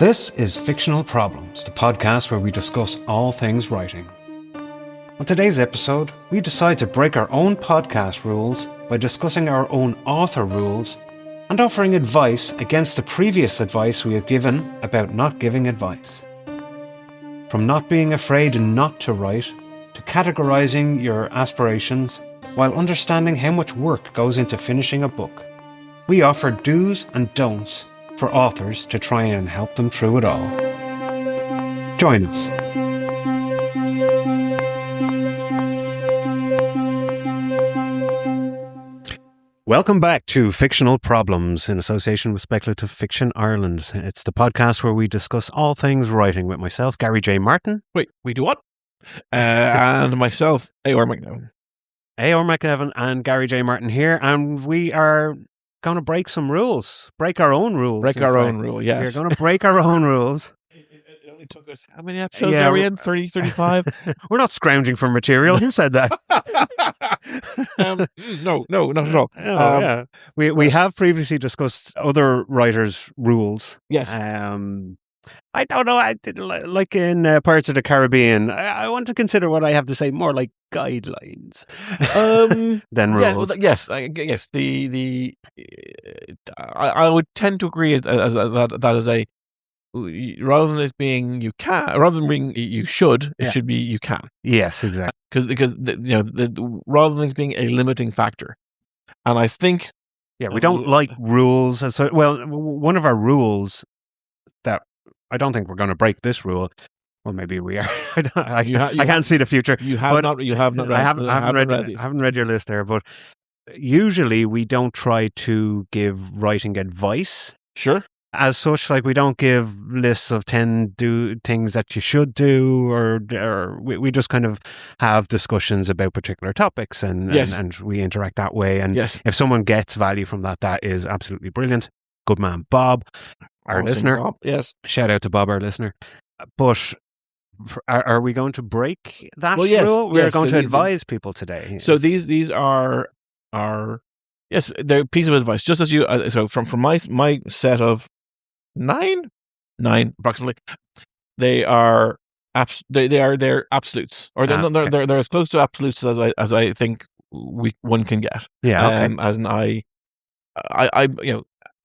This is Fictional Problems, the podcast where we discuss all things writing. On today's episode, we decide to break our own podcast rules by discussing our own author rules and offering advice against the previous advice we have given about not giving advice. From not being afraid not to write, to categorizing your aspirations while understanding how much work goes into finishing a book, we offer do's and don'ts for authors to try and help them through it all. Join us. Welcome back to Fictional Problems in association with Speculative Fiction Ireland. It's the podcast where we discuss all things writing with myself, Gary J. Martin. Wait, we do what? And myself, A.R. McNevin. A.R. McNevin and Gary J. Martin here, and we are going to break some rules. Break our own rules. Break our own rule, yes. We're going to break our own rules. It only took us, how many episodes are we in? 30, 35? We're not scrounging for material. Who said that? No, not at all. Yeah. We have previously discussed other writers' rules. Yes. I don't know. I did, like in Pirates of the Caribbean, I want to consider what I have to say more like guidelines than rules. Yes. I would tend to agree as that is a, rather than it being you can, rather than being you should, it should be you can. Yes, exactly. Because rather than it being a limiting factor, and I think we don't like rules. And so, well, one of our rules that I don't think we're going to break this rule. Well, maybe we are. I can't see the future. You have not read. I haven't read your list there, but usually we don't try to give writing advice. Sure. As such, like we don't give lists of 10 things that you should do, or we just kind of have discussions about particular topics, and we interact that way. And if someone gets value from that, that is absolutely brilliant. Good man, Bob, our listener. Bob. Yes. Shout out to Bob, our listener. But are we going to break that rule? We're going to advise people today. So these are yes, they're a piece of advice. Just as you, so from my set of nine approximately, they're absolutes, or they're as close to absolutes as I think one can get. Yeah. Okay. As an I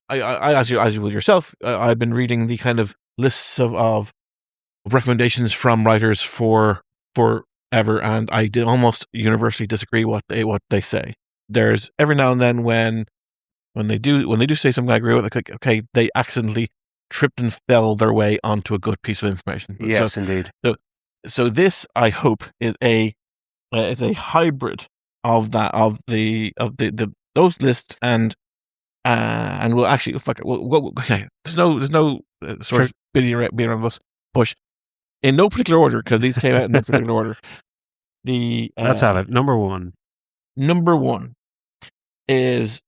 as you will yourself, I've been reading the kind of lists of recommendations from writers for forever, and I did almost universally disagree what they say. There's every now and then when they do say something I agree with, like okay, they accidentally tripped and fell their way onto a good piece of information. Yes, indeed. So this, I hope, is a hybrid of those lists, and we'll actually okay. There's no sort of beating around the bush in no particular order, because these came out in no particular order. Let's have it. Number one is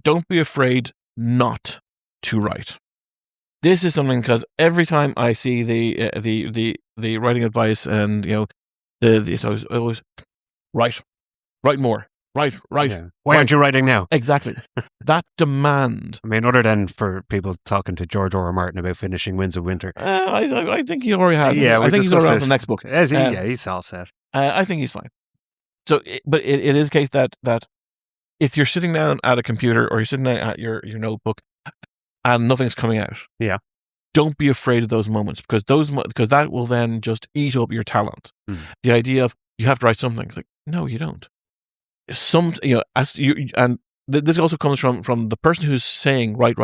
don't be afraid not to write. This is something, because every time I see the writing advice, and it's always write more. Right. Yeah. Why aren't you writing now? Exactly. That demand. I mean, other than for people talking to George R. R. Martin about finishing Winds of Winter. I think he already has. Yeah, I think he's already on the next book. He's all set. I think he's fine. So, but it is a case that if you're sitting down at a computer, or you're sitting down at your notebook and nothing's coming out, don't be afraid of those moments, because that will then just eat up your talent. The idea of you have to write something, it's like, no, you don't. This also comes from the person who's saying write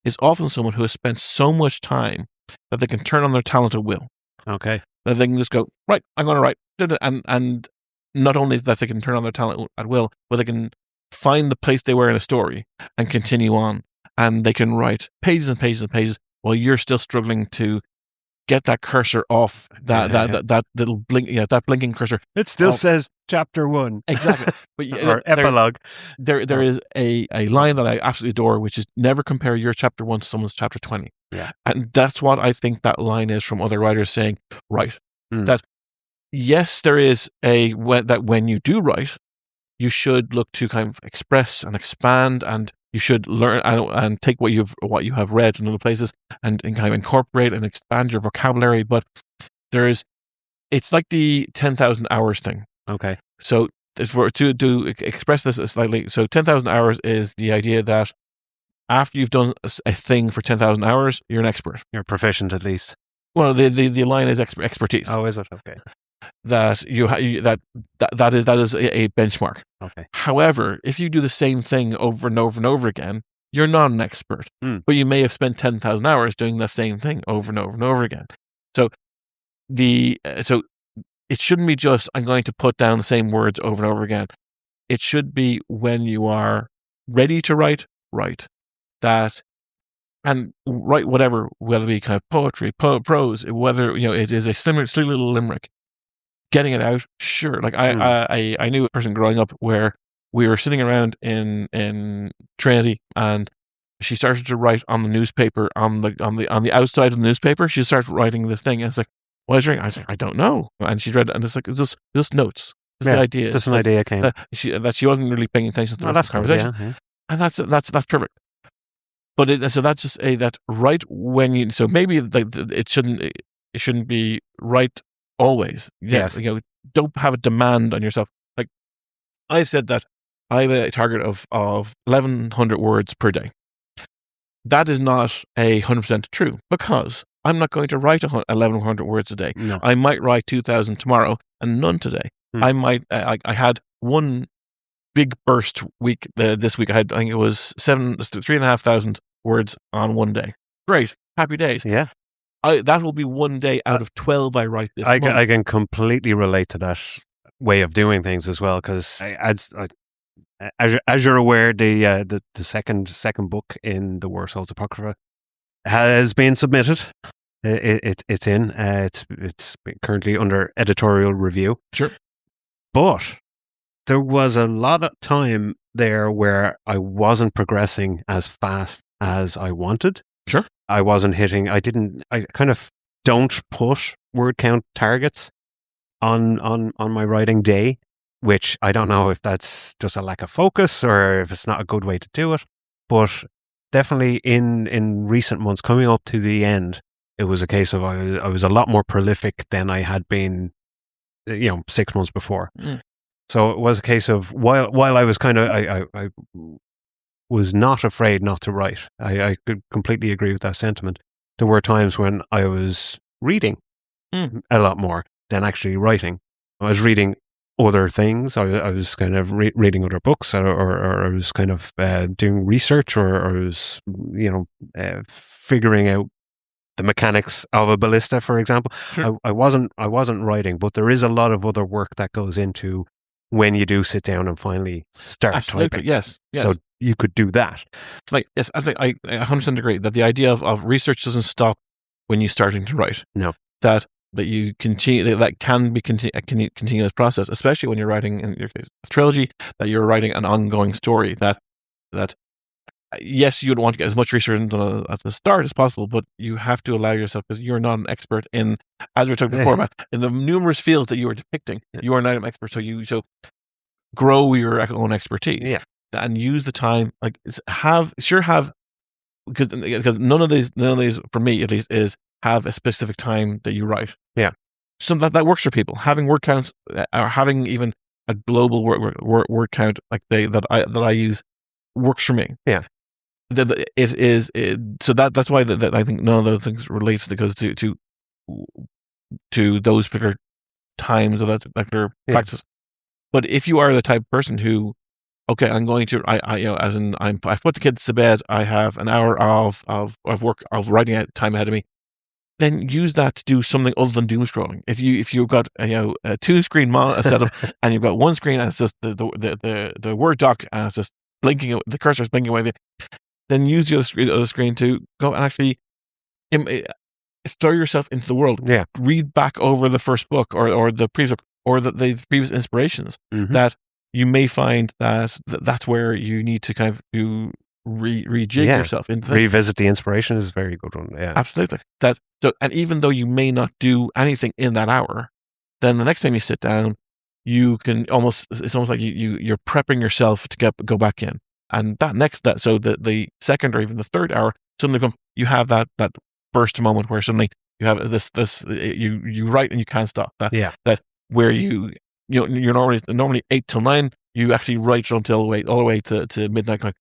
is often someone who has spent so much time that they can turn on their talent at will. Okay. That they can just go, right, I'm going to write, and not only that they can turn on their talent at will, but they can find the place they were in a story and continue on, and they can write pages and pages and pages while you're still struggling to get that cursor off that little blink, that blinking cursor. It still says chapter 1. Exactly. But or epilogue. There is a line that I absolutely adore, which is never compare your chapter 1 to someone's chapter 20. Yeah. And that's what I think that line is from other writers saying, right. That yes, there is that when you do write, you should look to kind of express and expand and you should learn and take what you have read in other places and kind of incorporate and expand your vocabulary. But it's like the 10,000 hours thing. Okay. So to express this slightly, so 10,000 hours is the idea that after you've done a thing for 10,000 hours, you're an expert. You're proficient at least. Well, the line is expertise. Oh, is it? Okay. That that is a benchmark. Okay. However, if you do the same thing over and over and over again, you're not an expert. But you may have spent 10,000 hours doing the same thing over and over and over again. So so it shouldn't be just I'm going to put down the same words over and over again. It should be when you are ready to write that. And write whatever, whether it be kind of poetry, prose, whether it is a silly little limerick, getting it out, sure. Like I knew a person growing up where we were sitting around in Trinity, and she started to write on the newspaper on the outside of the newspaper. She started writing this thing, and it's like, "What is it?" I was like, "I don't know." And she read it, and it's like it's just notes. Just the idea. Just an idea came. That she wasn't really paying attention to the conversation, and that's perfect. But so that's just that right when you. So maybe it shouldn't be right always. Yes. Don't have a demand on yourself. Like I said that I have a target of 1,100 words per day. That is not 100% true, because I'm not going to write 1,100 words a day. No. I might write 2,000 tomorrow and none today. I might. I had one big burst week this week. I think it was 3,500 words on one day. Great, happy days. Yeah. That will be one day out of 12 I write this month. I can completely relate to that way of doing things as well, because as you're aware, the second book in the War Souls Apocrypha has been submitted. It's in. It's currently under editorial review. Sure. But there was a lot of time there where I wasn't progressing as fast as I wanted. Sure. I wasn't hitting. I kind of don't put word count targets on my writing day, which I don't know if that's just a lack of focus or if it's not a good way to do it. But definitely in recent months, coming up to the end, it was a case of I was a lot more prolific than I had been, 6 months before. So it was a case of while I was kind of I was not afraid not to write. I could completely agree with that sentiment. There were times when I was reading a lot more than actually writing. I was reading other things. I was kind of reading other books, or I was kind of doing research, or I was figuring out the mechanics of a ballista, for example. Sure. I wasn't writing, but there is a lot of other work that goes into when you do sit down and finally start typing. Yes. So you could do that. Yes, I think I 100% agree that the idea of research doesn't stop when you're starting to write. No. That you continue, that can be a continuous process, especially when you're writing, in your case, a trilogy, that you're writing an ongoing story, that yes, you'd want to get as much research done at the start as possible, but you have to allow yourself, because you're not an expert in, as we were talking before, about in the numerous fields that you were depicting, you are not an expert, so grow your own expertise. Yeah. And use the time, because none of these for me at least is have a specific time that you write. Yeah. So that works for people. Having word counts, or having even a global word count that I use, works for me. Yeah. So that's why that I think none of those things relates to those particular times of that particular practice. But if you are the type of person who, okay, I'm going to, I've put the kids to bed, I have an hour of work, of writing out time ahead of me, then use that to do something other than doom scrolling. If you've got a 2-screen setup and you've got one screen and it's just the Word doc and it's just blinking, the cursor is blinking away, then use the other screen to go and actually throw yourself into the world. Yeah. Read back over the first book or the previous book, or the previous inspirations, that you may find that's where you need to kind of do rejig yourself into. Revisit the inspiration is a very good one. Yeah, absolutely. And even though you may not do anything in that hour, then the next time you sit down, you can it's almost like you're prepping yourself to go back in. so the second or even the third hour suddenly you have that burst moment where suddenly you have this you write and you can't stop. That where you're normally 8 till 9, you actually write until all the way to midnight. Like,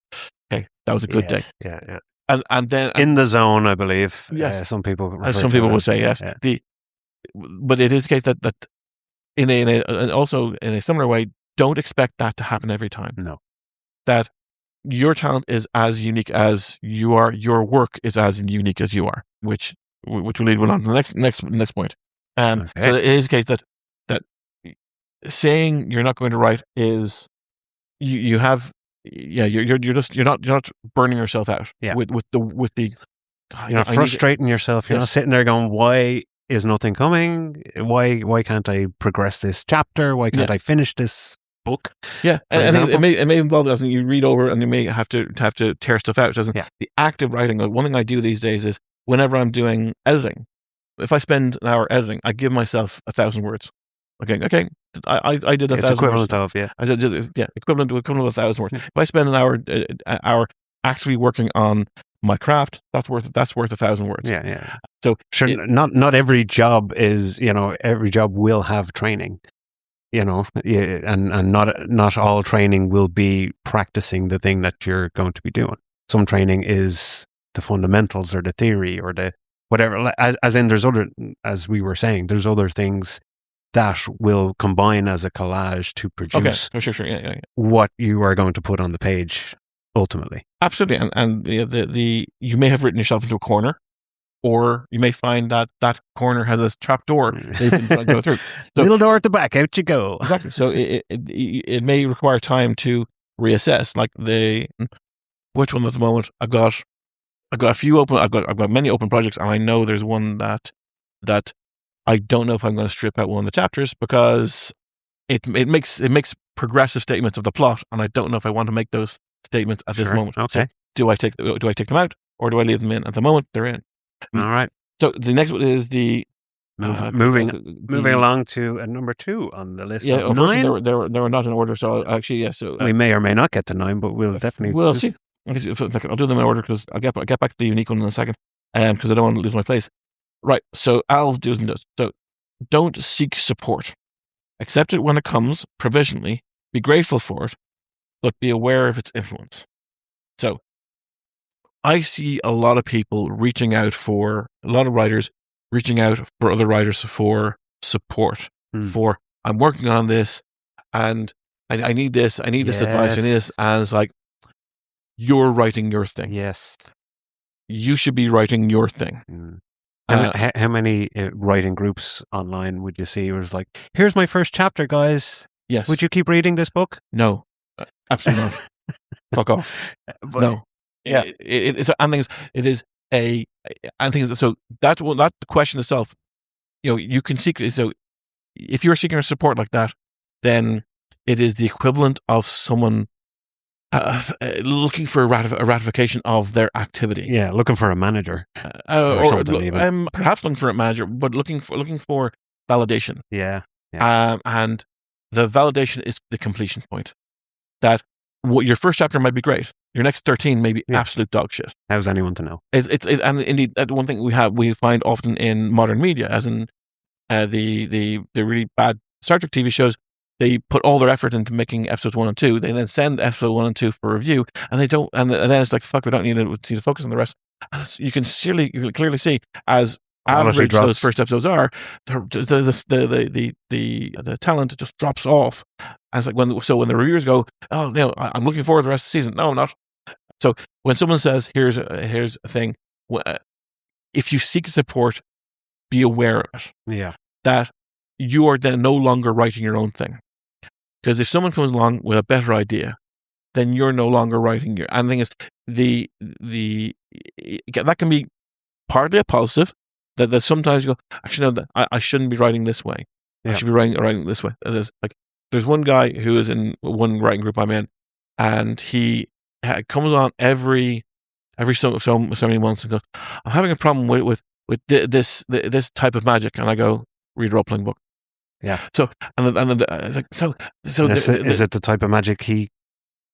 okay, that was a good day. Yeah. And then in the zone, I believe. Yes, some people would say yes. Yeah. But it is the case that also in a similar way, don't expect that to happen every time. No, that your talent is as unique as you are. Your work is as unique as you are, which will lead on to the next point. So it is the case that saying you're not going to write is you're not burning yourself out. With the you're not frustrating yourself. You're not sitting there going, why is nothing coming? Why can't I progress this chapter? Why can't I finish this book? Yeah, and it may involve, as you read over and you may have to tear stuff out. Doesn't the active writing? One thing I do these days is whenever I'm doing editing, if I spend an hour editing, I give myself 1,000 words. Okay, I did 1,000 words. Equivalent of I did equivalent to 1,000 words. If I spend an hour actually working on my craft, that's worth 1,000 words. Yeah. So sure, not every job is, every job will have training, and not all training will be practicing the thing that you're going to be doing. Some training is the fundamentals or the theory or the whatever. As in, as we were saying, there's other things that will combine as a collage to produce sure. Yeah. what you are going to put on the page ultimately. Absolutely. And you may have written yourself into a corner, or you may find that corner has a trap door that you can go through. So, little door at the back, out you go. Exactly. So it may require time to reassess. Like which one at the moment I've got a few open. I've got many open projects, and I know there's one that I don't know if I'm going to strip out one of the chapters because it makes progressive statements of the plot, and I don't know if I want to make those statements at this moment. Okay. So do I take them out, or do I leave them in? At the moment, they're in. All right. So the next one is the moving along to number 2 on the list. Yeah, of 9. They were not in order. So actually, yes. So we may or may not get to 9, but we'll definitely. We'll see. I'll do them in order because I'll get back to the unique one in a second. Because I don't want to lose my place. Right. So Al's do's and don'ts. So don't seek support. Accept it when it comes provisionally. Be grateful for it, but be aware of its influence. So I see a lot of people reaching out for a lot of writers reaching out for other writers for support. For I'm working on this, and I need this. I need this advice. I need this. And it's like, you're writing your thing. Yes, you should be writing your thing. How many writing groups online would you see? Where it's like, here's my first chapter, guys. Yes. Would you keep reading this book? No, absolutely not. Fuck off. But, no. Yeah. It's and things. It is a and things. So that the question itself. You can seek. So if you're seeking support like that, then it is the equivalent of someone looking for a ratification of their activity. Yeah, looking for a manager, or something even. Perhaps looking for a manager, but looking for validation. Yeah. And the validation is the completion point. That your first chapter might be great, your next 13 may be absolute dog shit. How's anyone to know? And indeed, one thing we find often in modern media, as in the really bad Star Trek TV shows. They put all their effort into making episodes 1 and 2. They then send episode 1 and 2 for review, and they don't. And then it's like, fuck, we don't need to focus on the rest. And you can clearly see as average those first episodes are, the talent just drops off. And it's like when the reviewers go, oh no, I'm looking forward to the rest of the season. No, I'm not. So when someone says, here's a thing, if you seek support, be aware of it. Yeah, that you are then no longer writing your own thing. Because if someone comes along with a better idea, then you're no longer writing your. And the thing is, that can be partly a positive. That sometimes you go, actually, no, I shouldn't be writing this way. Yeah. I should be writing this way. There's one guy who is in one writing group I'm in, and he comes on every so many months and goes, I'm having a problem with this type of magic, and I go, read a role playing book. Yeah. So and it's like so. Is it the type of magic he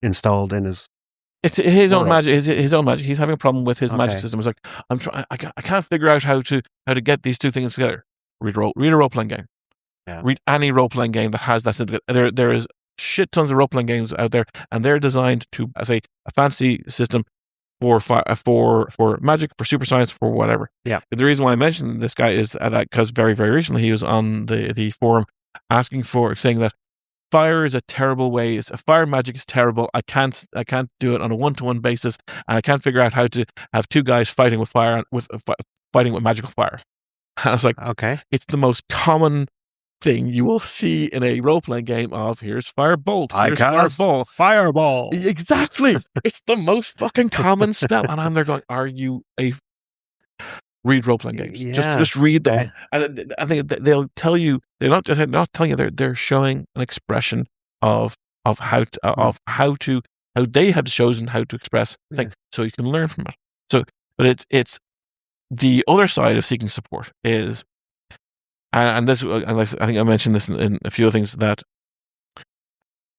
installed in his It's his own world. magic. His own magic. He's having a problem with his magic Okay. system. It's like I'm trying. I can't figure out how to get these two things together. Read a role playing game. Yeah. Read any role playing game that has that. There is shit tons of role playing games out there, and they're designed to say a fancy system for magic, for super science, for whatever. Yeah. But the reason why I mentioned this guy is that because very, very recently he was on the forum saying that fire is a terrible way. Fire magic is terrible. I can't do it on a one-to-one basis, and I can't figure out how to have two guys fighting with fire fighting with magical fire. And I was like, Okay. it's the most common thing you will see in a role-playing game of here's firebolt, here's fireball. Fireball. Exactly. It's the most fucking common spell. And I'm there going, are you read role-playing games? Yeah. Just read them. And I think they'll tell you, they're not telling you, they're showing an expression of how they have chosen how to express things, so you can learn from it. So, but it's the other side of seeking support is, and this, I think I mentioned this in a few of things, that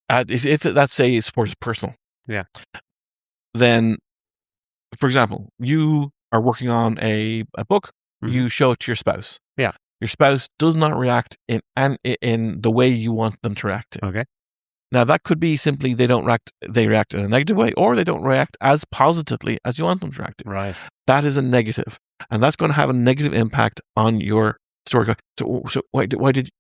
if let's say support is personal, then, for example, you are working on a book, you show it to your spouse. Yeah. Your spouse does not react in the way you want them to react. Okay. Now that could be simply they react in a negative way, or they don't react as positively as you want them to react. Right. That is a negative, and that's going to have a negative impact on your story. So why didn't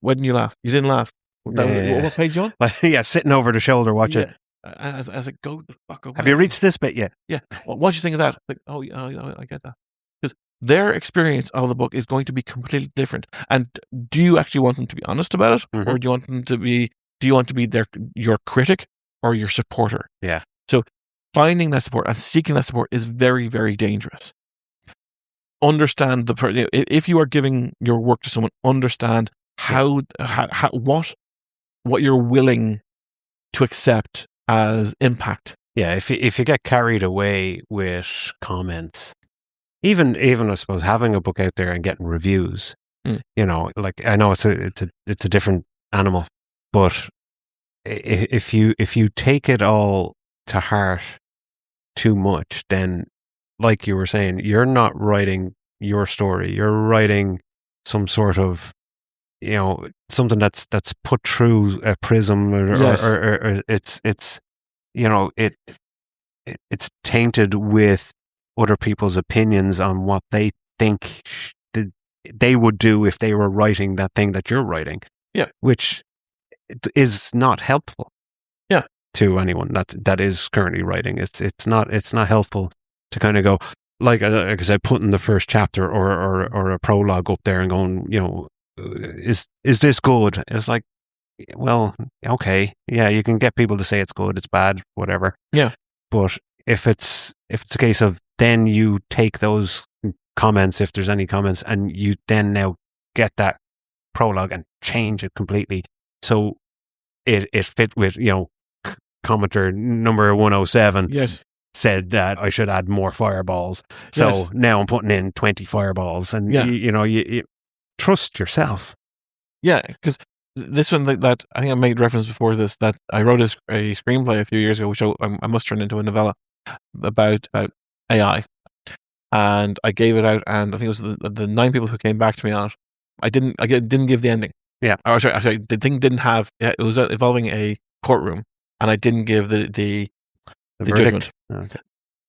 you laugh? You didn't laugh. What page you on? Yeah, sitting over the shoulder, watch it. As I go the fuck away. Have you reached this bit yet? Yeah. Well, what do you think of that? Like, oh, yeah, I get that. Because their experience of the book is going to be completely different. And do you actually want them to be honest about it, or do you want them to be? Do you want to be your critic or your supporter? Yeah. So finding that support and seeking that support is very, very dangerous. Understand if you are giving your work to someone, understand what you're willing to accept as impact. Yeah, if you get carried away with comments, even I suppose having a book out there and getting reviews, you know, like I know it's a different animal, but if you take it all to heart too much, then, like you were saying, you're not writing your story. You're writing some sort of, you know, something that's put through a prism, or it's you know, it's tainted with other people's opinions on what they think they would do if they were writing that thing that you're writing. Yeah, which is not helpful. Yeah, to anyone that is currently writing. It's not helpful to kind of go like I said, putting the first chapter or a prologue up there and going, you know, is this good? It's like, well, okay, yeah, you can get people to say it's good, it's bad, whatever. Yeah. But if it's a case of then you take those comments, if there's any comments, and you then now get that prologue and change it completely so it fit with, you know, commenter number 107 said that I should add more fireballs. So now I'm putting in 20 fireballs, and you know, you trust yourself. Yeah, because this one that I think I made reference before this, that I wrote a screenplay a few years ago, which I must turn into a novella about AI, and I gave it out, and I think it was the 9 people who came back to me on it. I didn't give the ending. Yeah, sorry, the thing didn't have. It was involving a courtroom, and I didn't give the judgment. Okay.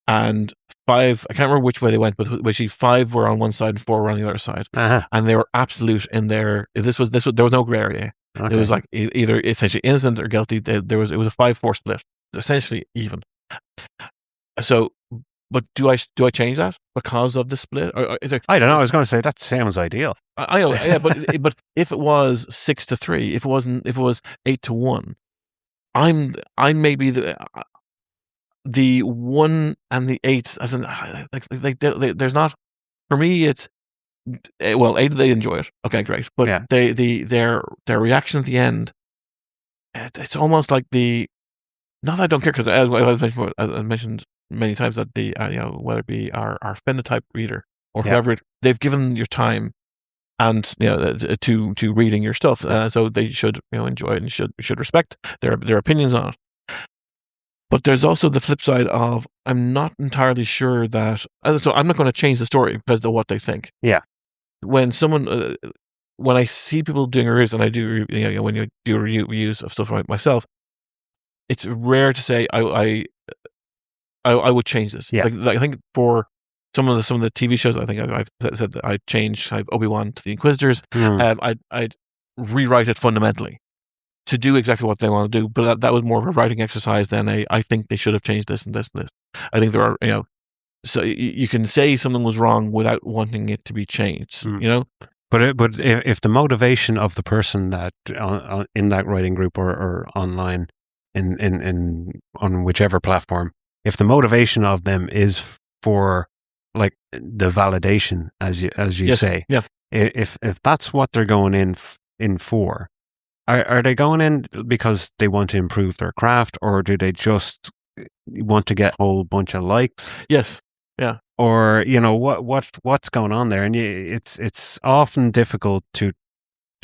And 5, I can't remember which way they went, but basically 5 were on one side and 4 were on the other side, and they were absolute in their. This was there was no gray area. Okay. It was like either essentially innocent or guilty. It was a 5-4 split, essentially even. So, but do I change that because of the split? Or is there? I don't know. I was going to say that sounds ideal. I know, yeah, but if it was 6-3, if it was 8-1, I'm maybe the 1 and the 8, as in like there's not, for me it's, well, 8, they enjoy it, okay, great, but yeah. their reaction at the end, it's almost like not that I don't care, because as I mentioned many times, that you know, whether it be our phenotype reader or whoever, they've given your time and, you know, to reading your stuff, so they should, you know, enjoy it and should respect their opinions on it. But there's also the flip side of I'm not entirely sure that. So I'm not going to change the story because of what they think. Yeah. When someone, when I see people doing reviews, and I do, when you do reviews of stuff like myself, it's rare to say I would change this. Yeah. Like I think for some of the TV shows, I think I've said that I'd change Obi-Wan to the Inquisitors. I'd rewrite it fundamentally to do exactly what they want to do, but that was more of a writing exercise than I think they should have changed this and this and this. I think there are, so you can say something was wrong without wanting it to be changed, But if the motivation of the person that in that writing group or online on whichever platform, if the motivation of them is for like the validation, as you yes, say, yeah. If that's what they're going in for. Are they going in because they want to improve their craft, or do they just want to get a whole bunch of likes? Yes, yeah. Or what's going on there? And it's often difficult to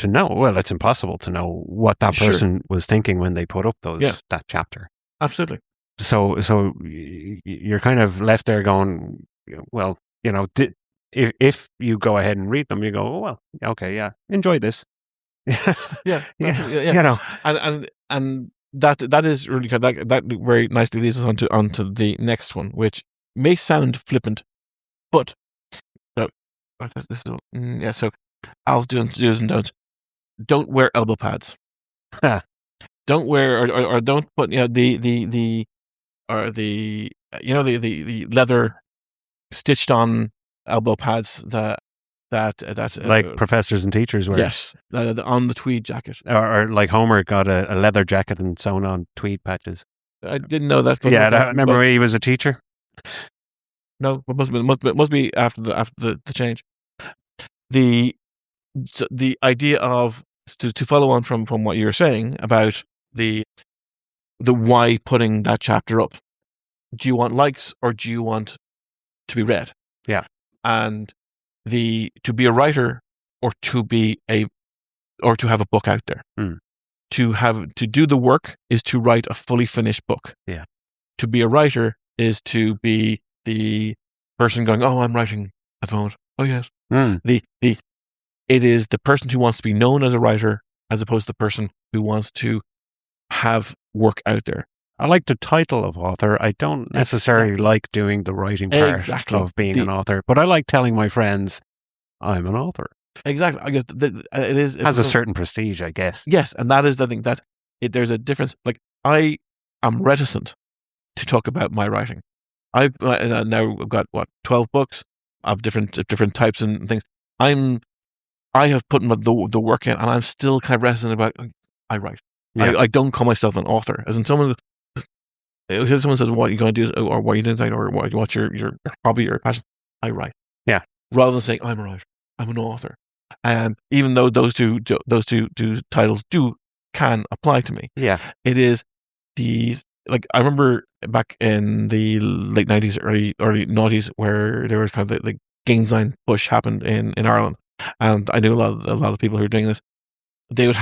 know. Well, it's impossible to know what that person was thinking when they put up that chapter. Absolutely. So you're kind of left there going, well, if you go ahead and read them, you go, oh, well, okay, yeah, enjoy this. yeah. And that is really kind of, that very nicely leads us onto the next one, which may sound flippant, but so Al's do's and don'ts. Don't wear elbow pads. Don't wear or don't put the leather stitched on elbow pads that like professors and teachers wear. Yes, on the tweed jacket. Or like Homer got a leather jacket and sewn on tweed patches. I didn't know that. Remember when he was a teacher? No, it must be after the change. The idea of to follow on from what you were saying about the why putting that chapter up. Do you want likes or do you want to be read? Yeah. And to be a writer or to have a book out there. To do the work is to write a fully finished book. Yeah. To be a writer is to be the person going, oh, I'm writing at the moment. Oh yes. It is the person who wants to be known as a writer as opposed to the person who wants to have work out there. I like the title of author. I don't necessarily like doing the writing part of being an author, but I like telling my friends I'm an author. Exactly. I guess it has a certain prestige, I guess. Yes, and that is the thing that there's a difference. Like I am reticent to talk about my writing. I've now got 12 books of different types and things. I have put the work in, and I'm still kind of reticent about. I write. Yeah. I don't call myself an author. As in someone says, "What are you going to do?" or "What are you doing?" or "What's your hobby or passion?" I write. Yeah. Rather than saying I'm a writer, I'm an author, and even though those two titles can apply to me. Yeah. It is like I remember back in the late 90s, early 90s, where there was kind of the game design push happened in Ireland, and I knew a lot of people who were doing this. They would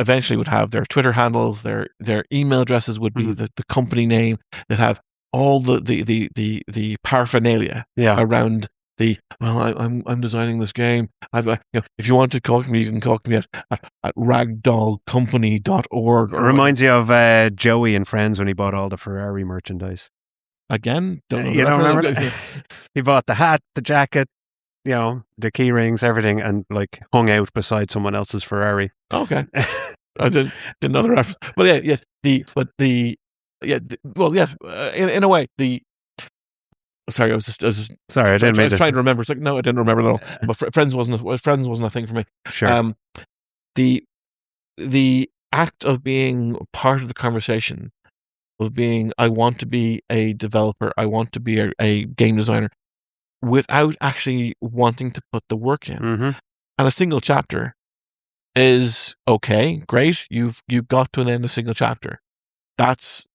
eventually would have their Twitter handles, their email addresses would be the company name. They'd have all the paraphernalia around I'm designing this game. If you want to talk to me, you can talk to me at ragdollcompany.org. It reminds you of Joey and Friends when he bought all the Ferrari merchandise. Again, don't know. You don't remember? He bought the hat, the jacket, the key rings, everything, and like hung out beside someone else's Ferrari. Okay. I didn't know the reference. But yeah, yes. In a way, sorry, I was sorry. I was trying to remember. It's like, no, I didn't remember at all. But Friends wasn't a thing for me. Sure. The act of being part of the conversation, of being, I want to be a developer, I want to be a game designer, without actually wanting to put the work in. Mm-hmm. And a single chapter is okay, great. You've got to an end a single chapter. That's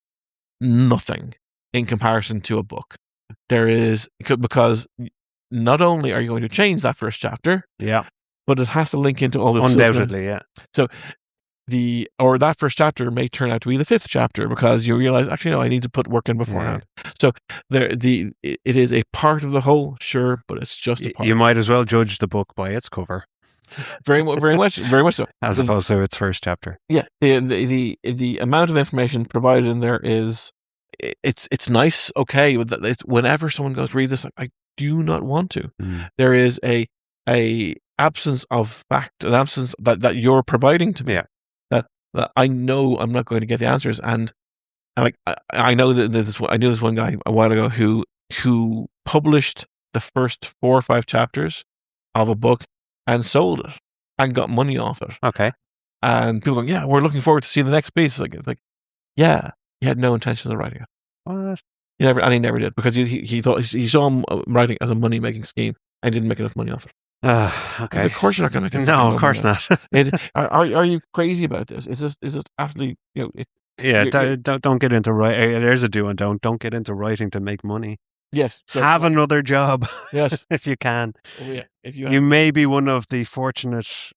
nothing in comparison to a book. There is, because not only are you going to change that first chapter, yeah, but it has to link into all this. Undoubtedly, yeah. So that first chapter may turn out to be the fifth chapter because you realize, actually, no, I need to put work in beforehand. So it is a part of the whole, sure, but it's just a part. You might as well judge the book by its cover. Very much so. As opposed to its first chapter. Yeah, the amount of information provided in there is, it's nice, okay. It's, whenever someone goes read this, I do not want to. There is a absence of fact, an absence that you're providing to me. That I know I'm not going to get the answers, and like I know that I knew this one guy a while ago who published the first 4 or 5 chapters of a book and sold it and got money off it. Okay. And people going, yeah, we're looking forward to seeing the next piece. It's like, yeah, he had no intention of writing it. What? He never did, because he thought he saw him writing as a money making scheme and didn't make enough money off it. Okay. Of course you're not going to make No, of course not. Are you crazy about this? Is this absolutely, don't get into writing. There's a do and don't. Don't get into writing to make money. Yes. So, have another job. Yes. If you can. Oh, yeah. If you may be one of the fortunate,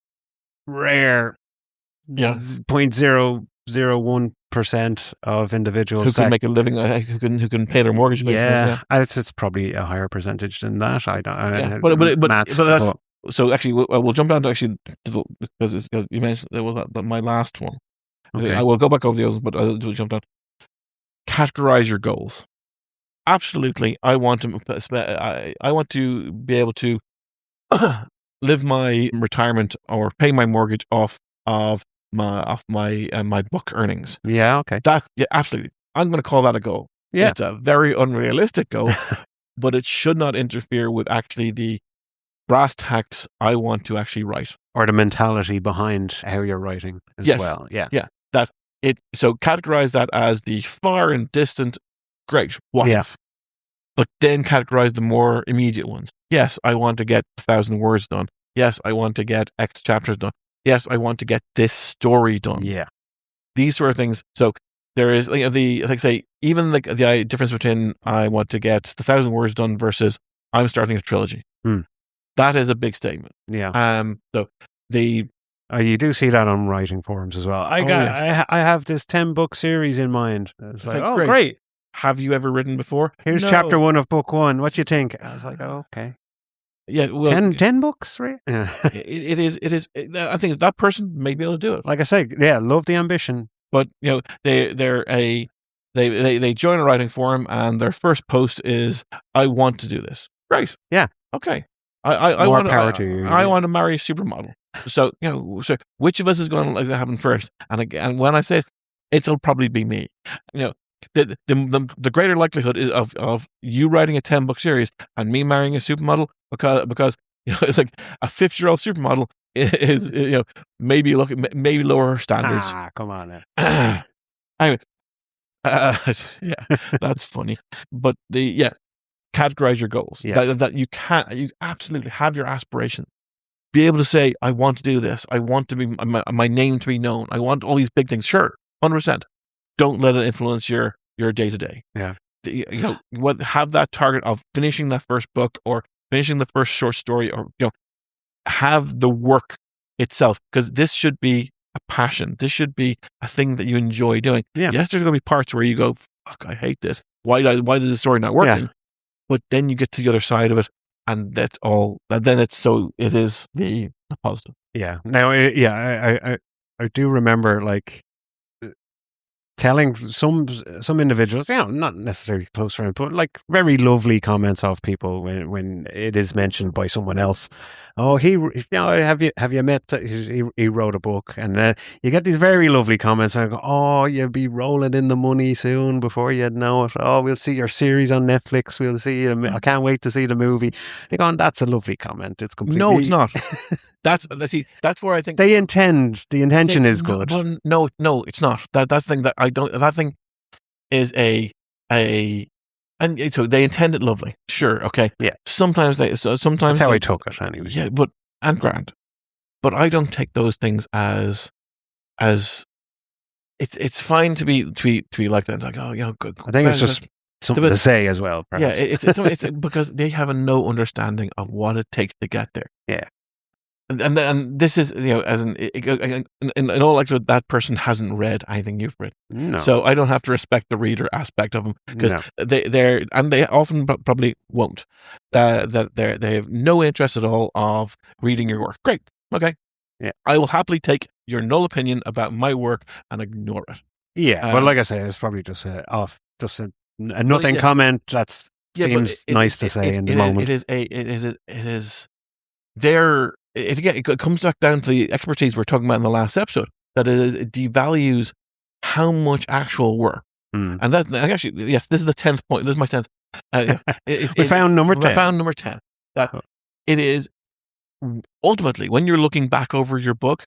rare, 0.001% of individuals who can make a living, who can pay their mortgage. Yeah. It's probably a higher percentage than that. I don't. But that's so. Actually, we'll jump down to because you mentioned there was my last one. Okay. I will go back over the others, but I'll jump down. Categorize your goals. Absolutely, I want to be able to live my retirement or pay my mortgage off my book earnings. Yeah, okay. Absolutely. I'm going to call that a goal. Yeah. It's a very unrealistic goal, but it should not interfere with actually the brass tacks I want to actually write. Or the mentality behind how you're writing as well. Yeah. Yeah. So categorize that as the far and distant, great, what if? But then categorize the more immediate ones. Yes, I want to get 1,000 words done. Yes, I want to get X chapters done. Yes, I want to get this story done. Yeah. These sort of things. So there is even the difference between I want to get the 1,000 words done versus I'm starting a trilogy. That is a big statement. Yeah. So you do see that on writing forums as well. I have this 10-book series in mind. It's like, oh, great. Have you ever written before? Here's chapter 1 of book 1. What do you think? I was like, oh, okay. Yeah, well, 10 books, right? It is. I think that person may be able to do it. Like I said, yeah, love the ambition. But they join a writing forum and their first post is, I want to do this. Right. Yeah. Okay. I More want power to you. I want to marry a supermodel. So so which of us is going to let that happen first? And when I say it'll probably be me. The greater likelihood is of you writing a 10-book series and me marrying a supermodel because it's like a 50-year-old supermodel is maybe lower her standards. Come on now. Anyway, that's funny. But categorize your goals. Yes. That you absolutely have your aspirations. Be able to say, I want to do this. I want to be my name to be known. I want all these big things. Sure, 100%. Don't let it influence your day to day. Yeah. Have that target of finishing that first book or finishing the first short story, or have the work itself, because this should be a passion. This should be a thing that you enjoy doing. Yeah. Yes, there's going to be parts where you go, fuck, I hate this. Why is this story not working? Yeah. But then you get to the other side of it, and that's all. Then it is the positive. Yeah. Now, I do remember telling some individuals, not necessarily close friends, but like very lovely comments of people when it is mentioned by someone else. Oh, have you met? He wrote a book, and you get these very lovely comments. And I go, oh, you'll be rolling in the money soon before you know it. Oh, we'll see your series on Netflix. We'll see. I can't wait to see the movie. They're going, that's a lovely comment. It's completely. No, it's not. That's where I think the intention is good. No, it's not. That's the thing that I don't. That thing is and so they intend it lovely. Sure, okay. Yeah. Sometimes that's how I took it anyway. Yeah, and grand. But I don't take those things as it's fine to be like that. It's like, oh yeah, good. I think it's just something to say as well. Perhaps. Yeah, it's because they have no understanding of what it takes to get there. Yeah. and this is, as in all likelihood, that person hasn't read anything you've written. No. So I don't have to respect the reader aspect of them, because they often probably won't. That they have no interest at all of reading your work. Great, okay. Yeah. I will happily take your null opinion about my work and ignore it. Yeah, but like I say, it's probably just a nothing comment. That seems nice to say in the moment. It is there. It comes back down to the expertise we're talking about in the last episode. That it devalues how much actual work. And that actually, yes, this is the 10th point. This is my 10th. We found number 10. We found number 10. That it is ultimately, when you're looking back over your book,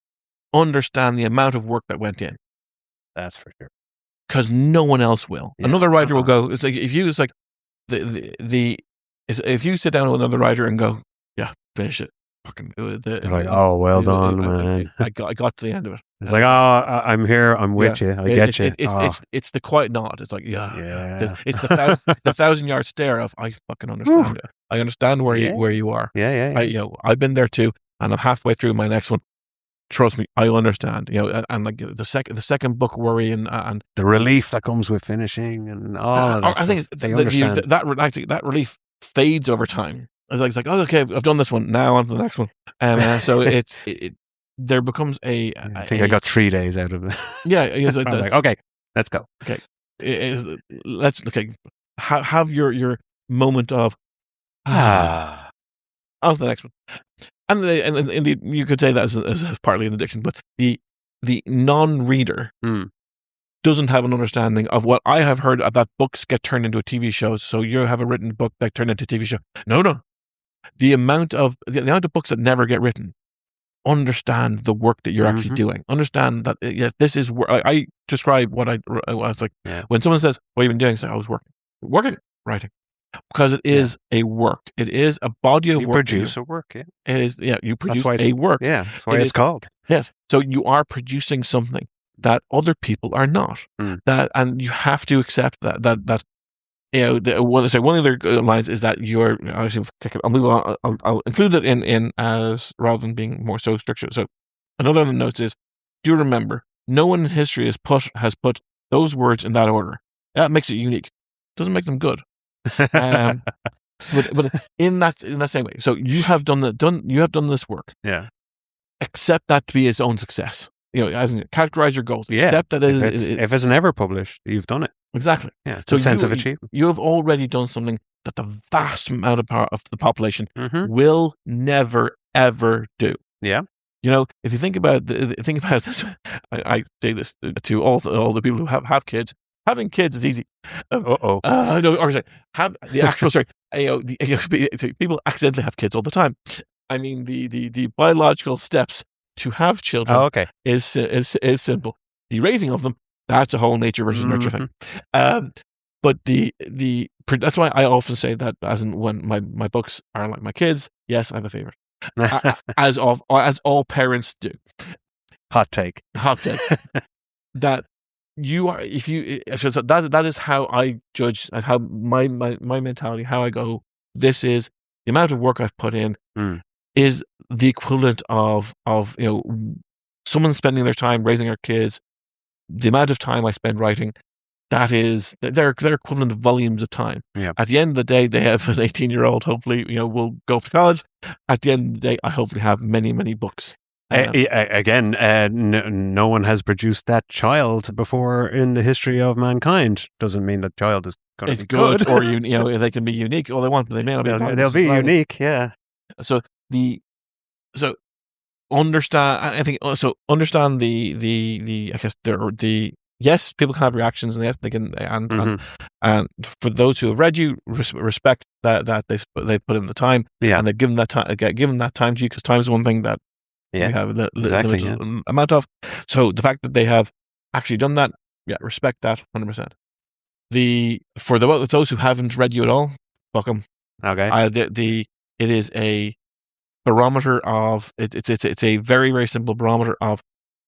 understand the amount of work that went in. That's for sure. Because no one else will. Yeah. Another writer will go. It's like if you if you sit down with another writer and go, yeah, finish it. Fucking like, oh, well done, man. I got to the end of it. It's like, oh, I'm here. I'm with you. I get you. It's the quiet nod. It's like, it's the 1,000-yard stare of, I fucking understand it. I understand where you are. Yeah. I've been there too, and I'm halfway through my next one. Trust me, I understand. And like the second book worry and the relief that comes with finishing and all. I think they understand that relief fades over time. It's like, oh, okay, I've done this one. Now on to the next one. So there becomes I think I got 3 days out of it. Yeah, it's like, okay, let's go. Okay, let's have your moment of on to the next one. And indeed, you could say that as partly an addiction, but the non-reader doesn't have an understanding of what I have heard of, that books get turned into a TV show. So you have a written book that turned into a TV show. No. The amount of books that never get written, understand the work that you're actually doing. Understand that, yes, this is where I describe what I was like. Yeah. When someone says, what have you been doing? I say, I was working, writing. Because it is a work. It is a body of work. You produce a work, yeah. It is, you produce a work. Yeah, that's why it's called. Yes. So you are producing something that other people are not. And you have to accept that one of the lines is that you're, I'll move on, I'll include it in as, rather than being more so structured. So another of the notes is, do remember, no one in history has put those words in that order. That makes it unique. Doesn't make them good. But in that same way, so you have done this work. Yeah. Accept that to be its own success. As in, categorize your goals. Yeah. Accept that if it's never published, you've done it. Exactly. Yeah. It's a sense of achievement. You have already done something that the vast amount of the population will never ever do. Yeah. If you think about this, I say this to all the people who have kids. Having kids is easy. Have the actual. Sorry, people accidentally have kids all the time. I mean, the biological steps to have children. Is simple. The raising of them, that's a whole nature versus nurture thing. But that's why I often say that, as in when my books are like my kids. Yes, I have a favorite, as all parents do. Hot take. That. You are, that is how I judge, how my mentality, how I go. This is the amount of work I've put in is the equivalent of someone spending their time raising their kids. The amount of time I spend writing, that is their equivalent of volumes of time. Yeah. At the end of the day, they have an 18-year-old. Hopefully, will go off to college. At the end of the day, I hopefully have many, many books. Again, no one has produced that child before in the history of mankind. Doesn't mean that child is going to be good, or they can be unique all they want, but they may not be. They'll be unique, yeah. So understand. I think so. Understand the I guess the yes, people can have reactions, and yes, they can, and for those who have read you, respect that they've put in the time, and they've given that time to you, because time is one thing that. We have a limited amount of. So the fact that they have actually done that, respect that 100%. For those who haven't read you at all, fuck them. Okay. It is a barometer of it's a very, very simple barometer of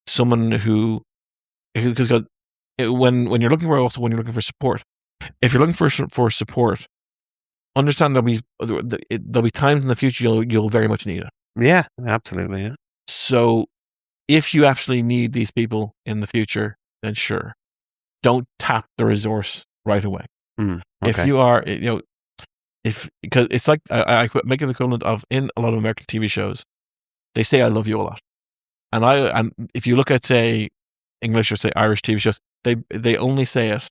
someone who, because when you're looking for support, if you're looking for support, understand there'll be times in the future you'll very much need it. Yeah, absolutely. Yeah. So if you actually need these people in the future, then sure, don't tap the resource right away. Okay. If you are, because it's like I make an equivalent of in a lot of American TV shows, they say "I love you" a lot, and if you look at say English or say Irish TV shows, they only say it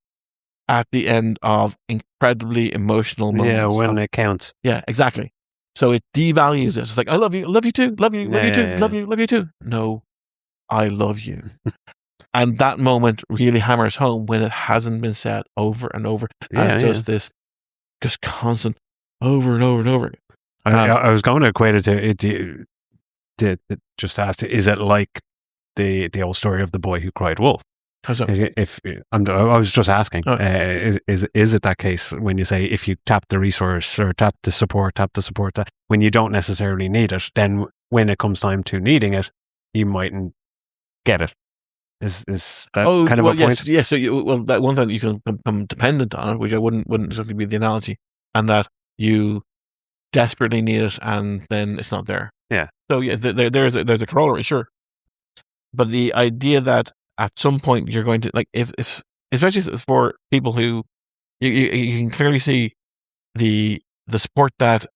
at the end of incredibly emotional moments. Yeah, when it counts. Yeah, exactly. So it devalues it. It's like, I love you too, love you too, love you too. No, I love you. And that moment really hammers home when it hasn't been said over and over as just this constant over and over and over. I was going to equate it to just ask, is it like the old story of the boy who cried wolf? How so? I was just asking, is it that case when you say if you tap the resource or tap the support, that when you don't necessarily need it, then when it comes time to needing it, you mightn't get it. Is that kind of a point? Yes. So that one thing that you can become dependent on, which I wouldn't exactly be the analogy, and that you desperately need it, and then it's not there. Yeah. So yeah, there's a corollary, sure, but the idea that at some point you're going to, like, if especially for people who you can clearly see the support that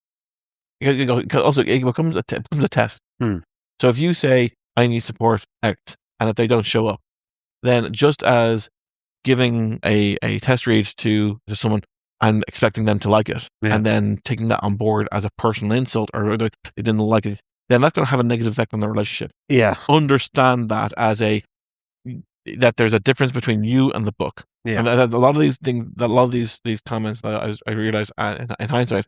also it becomes a test. So if you say I need support X, and if they don't show up, then just as giving a test read to someone and expecting them to like it, and then taking that on board as a personal insult or they didn't like it, then that's going to have a negative effect on the relationship. Yeah. Understand that as that there's a difference between you and the book. Yeah. And a lot of these things, a lot of these comments that I realized in hindsight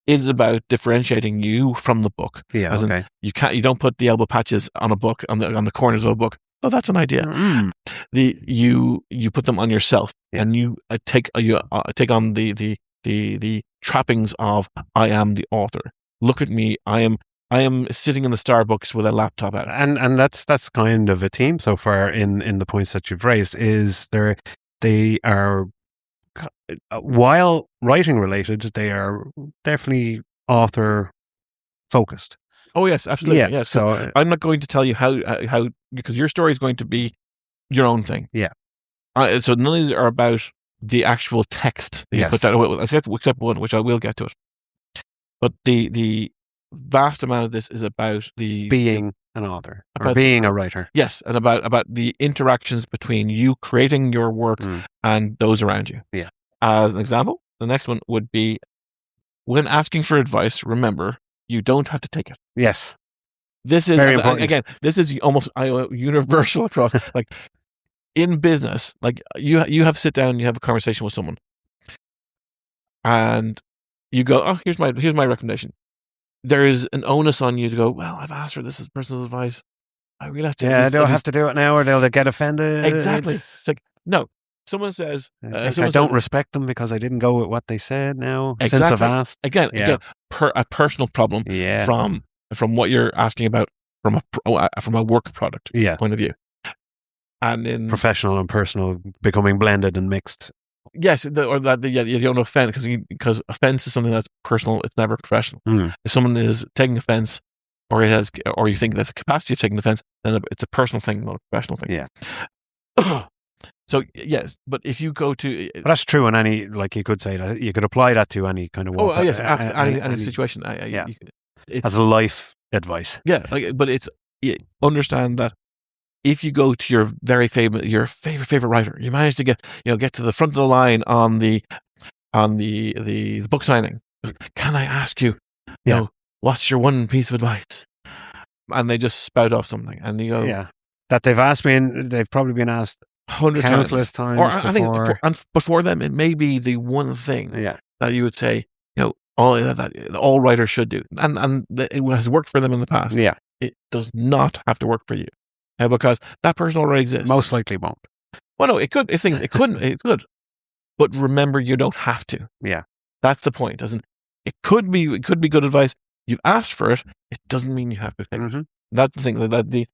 is about differentiating you from the book. Yeah. As in, you don't put the elbow patches on a book on the corners of a book. Oh, that's an idea. You put them on yourself, and you take on the trappings of I am the author. Look at me. I am sitting in the Starbucks with a laptop out. And that's kind of a theme so far in the points that you've raised. Is they are, while writing related, they are definitely author focused. Oh yes, absolutely. Yeah. Yes. So I'm not going to tell you how because your story is going to be your own thing. Yeah. So none of these are about the actual text that you put that, except one, which I will get to it. But the vast amount of this is about being an author or being a writer. Yes, and about the interactions between you creating your work and those around you. Yeah. As an example, the next one would be when asking for advice, remember, you don't have to take it. Yes. This is very important. Again, this is almost universal across like in business. Like you have sit down, you have a conversation with someone, and you go, "Oh, here's my recommendation." There is an onus on you to go, "Well, I've asked for this as personal advice. I really have to." Yeah, they'll have to do it now, or they'll get offended. Exactly. It's like, no. Someone says, I don't respect them because I didn't go with what they said now. Exactly. Since I've asked. Again, a personal problem from what you're asking about from a work product point of view. And in professional and personal becoming blended and mixed. Yes, you don't offend because offense is something that's personal. It's never professional. If someone is taking offense, or you think there's a capacity of taking offense, then it's a personal thing, not a professional thing. Yeah. So yes, but if you go to, but that's true in any, like you could say that you could apply that to any kind of work. Oh yes, any situation. As a life advice. Yeah, but it's understand that if you go to your favorite writer, you manage to get to the front of the line on the book signing. Can I ask you, what's your one piece of advice? And they just spout off something, and you go, that they've asked me, and they've probably been asked countless times. Or I think before them, it may be the one thing that you would say, all writers should do, and it has worked for them in the past. Yeah, it does not have to work for you. Because that person already exists. Most likely won't. Well, no, it could. It couldn't. It could. But remember, you don't have to. Yeah, that's the point. It could be good advice. You've asked for it. It doesn't mean you have to take it. That's the thing.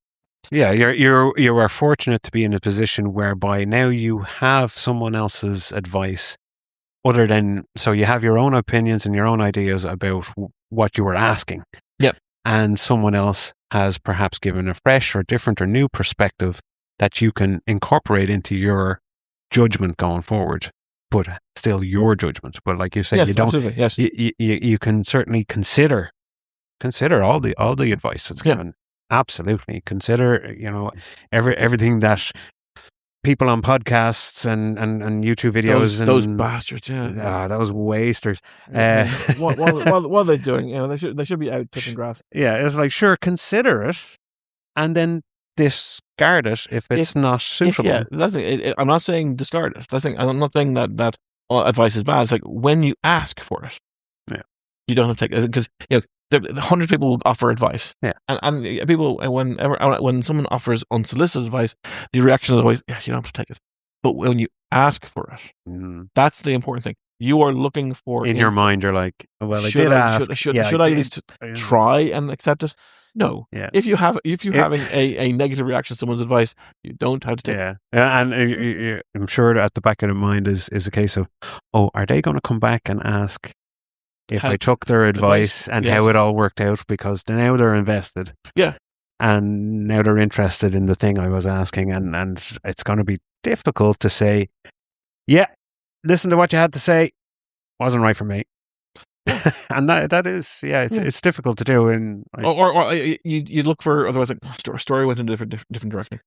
You are fortunate to be in a position whereby now you have someone else's advice, other than, so you have your own opinions and your own ideas about what you were asking. Yep. and someone else has perhaps given a fresh or different or new perspective that you can incorporate into your judgment going forward, but still your judgment. But like you say, Yes, you don't. absolutely. Yes. You can certainly consider all the advice that's given. Absolutely consider everything that people on podcasts and YouTube videos those bastards, those wasters. What are they doing? They should be out touching grass. Yeah, it's like, sure, consider it, and then discard it if it's not suitable. That's it. I'm not saying discard it. I'm not saying that advice is bad. It's like when you ask for it, you don't have to take it, because the hundred people will offer advice. Yeah, and people, when someone offers unsolicited advice, the reaction is always, yes, you don't have to take it. But when you ask for it, that's the important thing. You are looking for in your mind. You're like, well, I did ask. Should I at least try and accept it? No. Yeah. If you're having a negative reaction to someone's advice, you don't have to take it. And I'm sure at the back of the mind is a case of, are they going to come back and ask if I took their advice and how it all worked out, because now they're invested. Yeah. And now they're interested in the thing I was asking, and it's going to be difficult to say, yeah, listen to what you had to say, wasn't right for me. And that is, it's difficult to do. Or you look for, otherwise, like, story went in a different direction.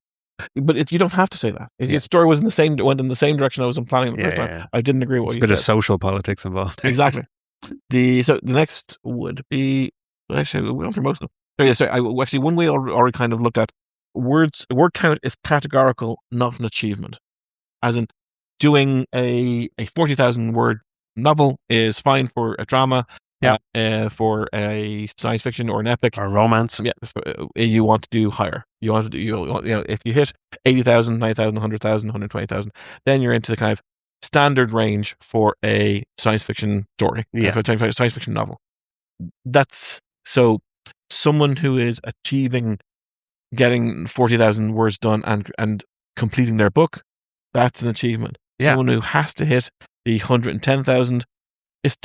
But you don't have to say that. If your story went in the same direction I was planning the first time, I didn't agree with what you said. There's a bit of social politics involved. Exactly. So the next would be, actually, we went through most of them. Actually, one way I already kind of looked at, word count is categorical, not an achievement. As in, doing a 40,000 word novel is fine for a drama. For a science fiction or an epic or romance. You want to do higher. You want to do, if you hit 80,000, 90,000, 100,000, 120,000, then you're into the kind of standard range for a science fiction story, for a science fiction novel. That's so someone who is achieving getting 40,000 words done and completing their book, that's an achievement. Someone who has to hit the 110,000, it's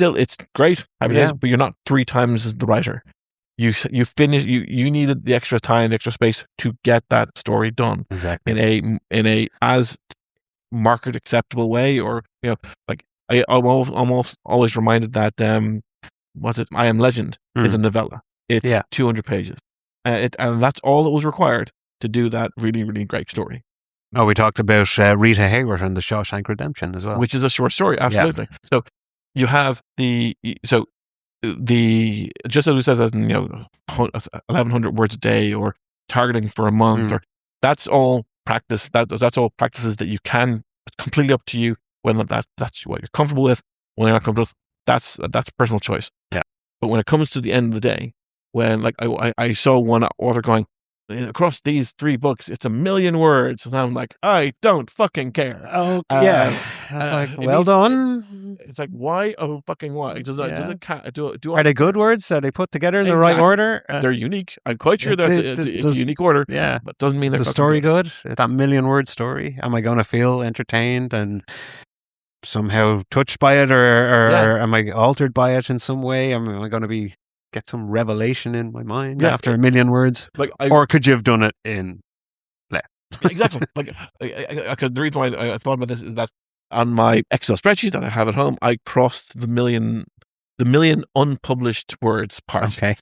great, but you're not 3 times the writer. You finish. You needed the extra time, the extra space to get that story done exactly in a as market acceptable way, or like I'm always reminded that I Am Legend is a novella. It's 200 pages, and that's all that was required to do that really, really great story. Oh, we talked about Rita Hayworth and The Shawshank Redemption as well, which is a short story, absolutely. So you have the just as it says, 1,100 words a day, or targeting for a month, or that's all practice. That's all practices that you can. It's completely up to you whether that's what you're comfortable with. When you're not comfortable with, that's personal choice. Yeah. But when it comes to the end of the day, when like I saw one author going, across these 3 books, it's 1,000,000 words, and I'm like, I don't fucking care. Oh yeah, it's like, well done. It's like, why? Oh fucking why? Does it are they good words? Are they put together in the right order? They're unique. I'm quite sure it's a unique order. Yeah, but doesn't mean the story good. That 1,000,000 word story. Am I going to feel entertained and somehow touched by it, or am I altered by it in some way? Am I going to get some revelation in my mind after 1,000,000 words? Or could you have done it in less? Exactly. Because the reason why I thought about this is that on my Excel spreadsheet that I have at home, I crossed the million unpublished words part. Okay.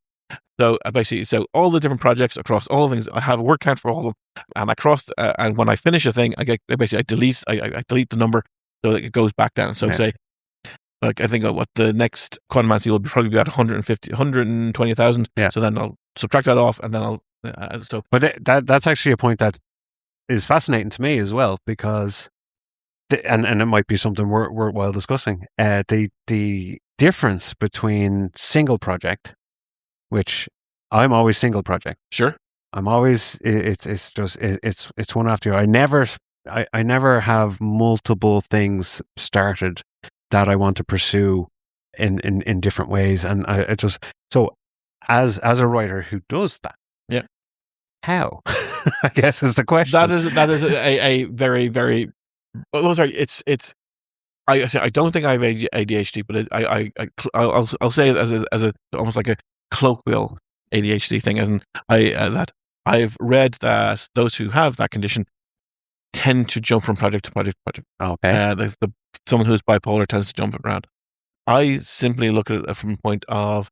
So basically, all the different projects across all the things, I have a word count for all of them, and I crossed. And when I finish a thing, I delete the number so that it goes back down. So say, like, I think what the next Quantumancy will probably be at 120,000. Yeah. So then I'll subtract that off, and then I'll. But that's actually a point that is fascinating to me as well, because, and it might be something worthwhile discussing. The difference between single project, which I'm always single project. Sure. I'm always it's one after the other. I never have multiple things started that I want to pursue in different ways, and I just, so as a writer who does that, how I guess is the question. That is a very, very, well, sorry, it's I don't think I have ADHD, but I'll say it as a almost like a colloquial ADHD thing, and that I've read that those who have that condition tend to jump from project to project to project. Okay. Someone who's bipolar tends to jump around. I simply look at it from a point of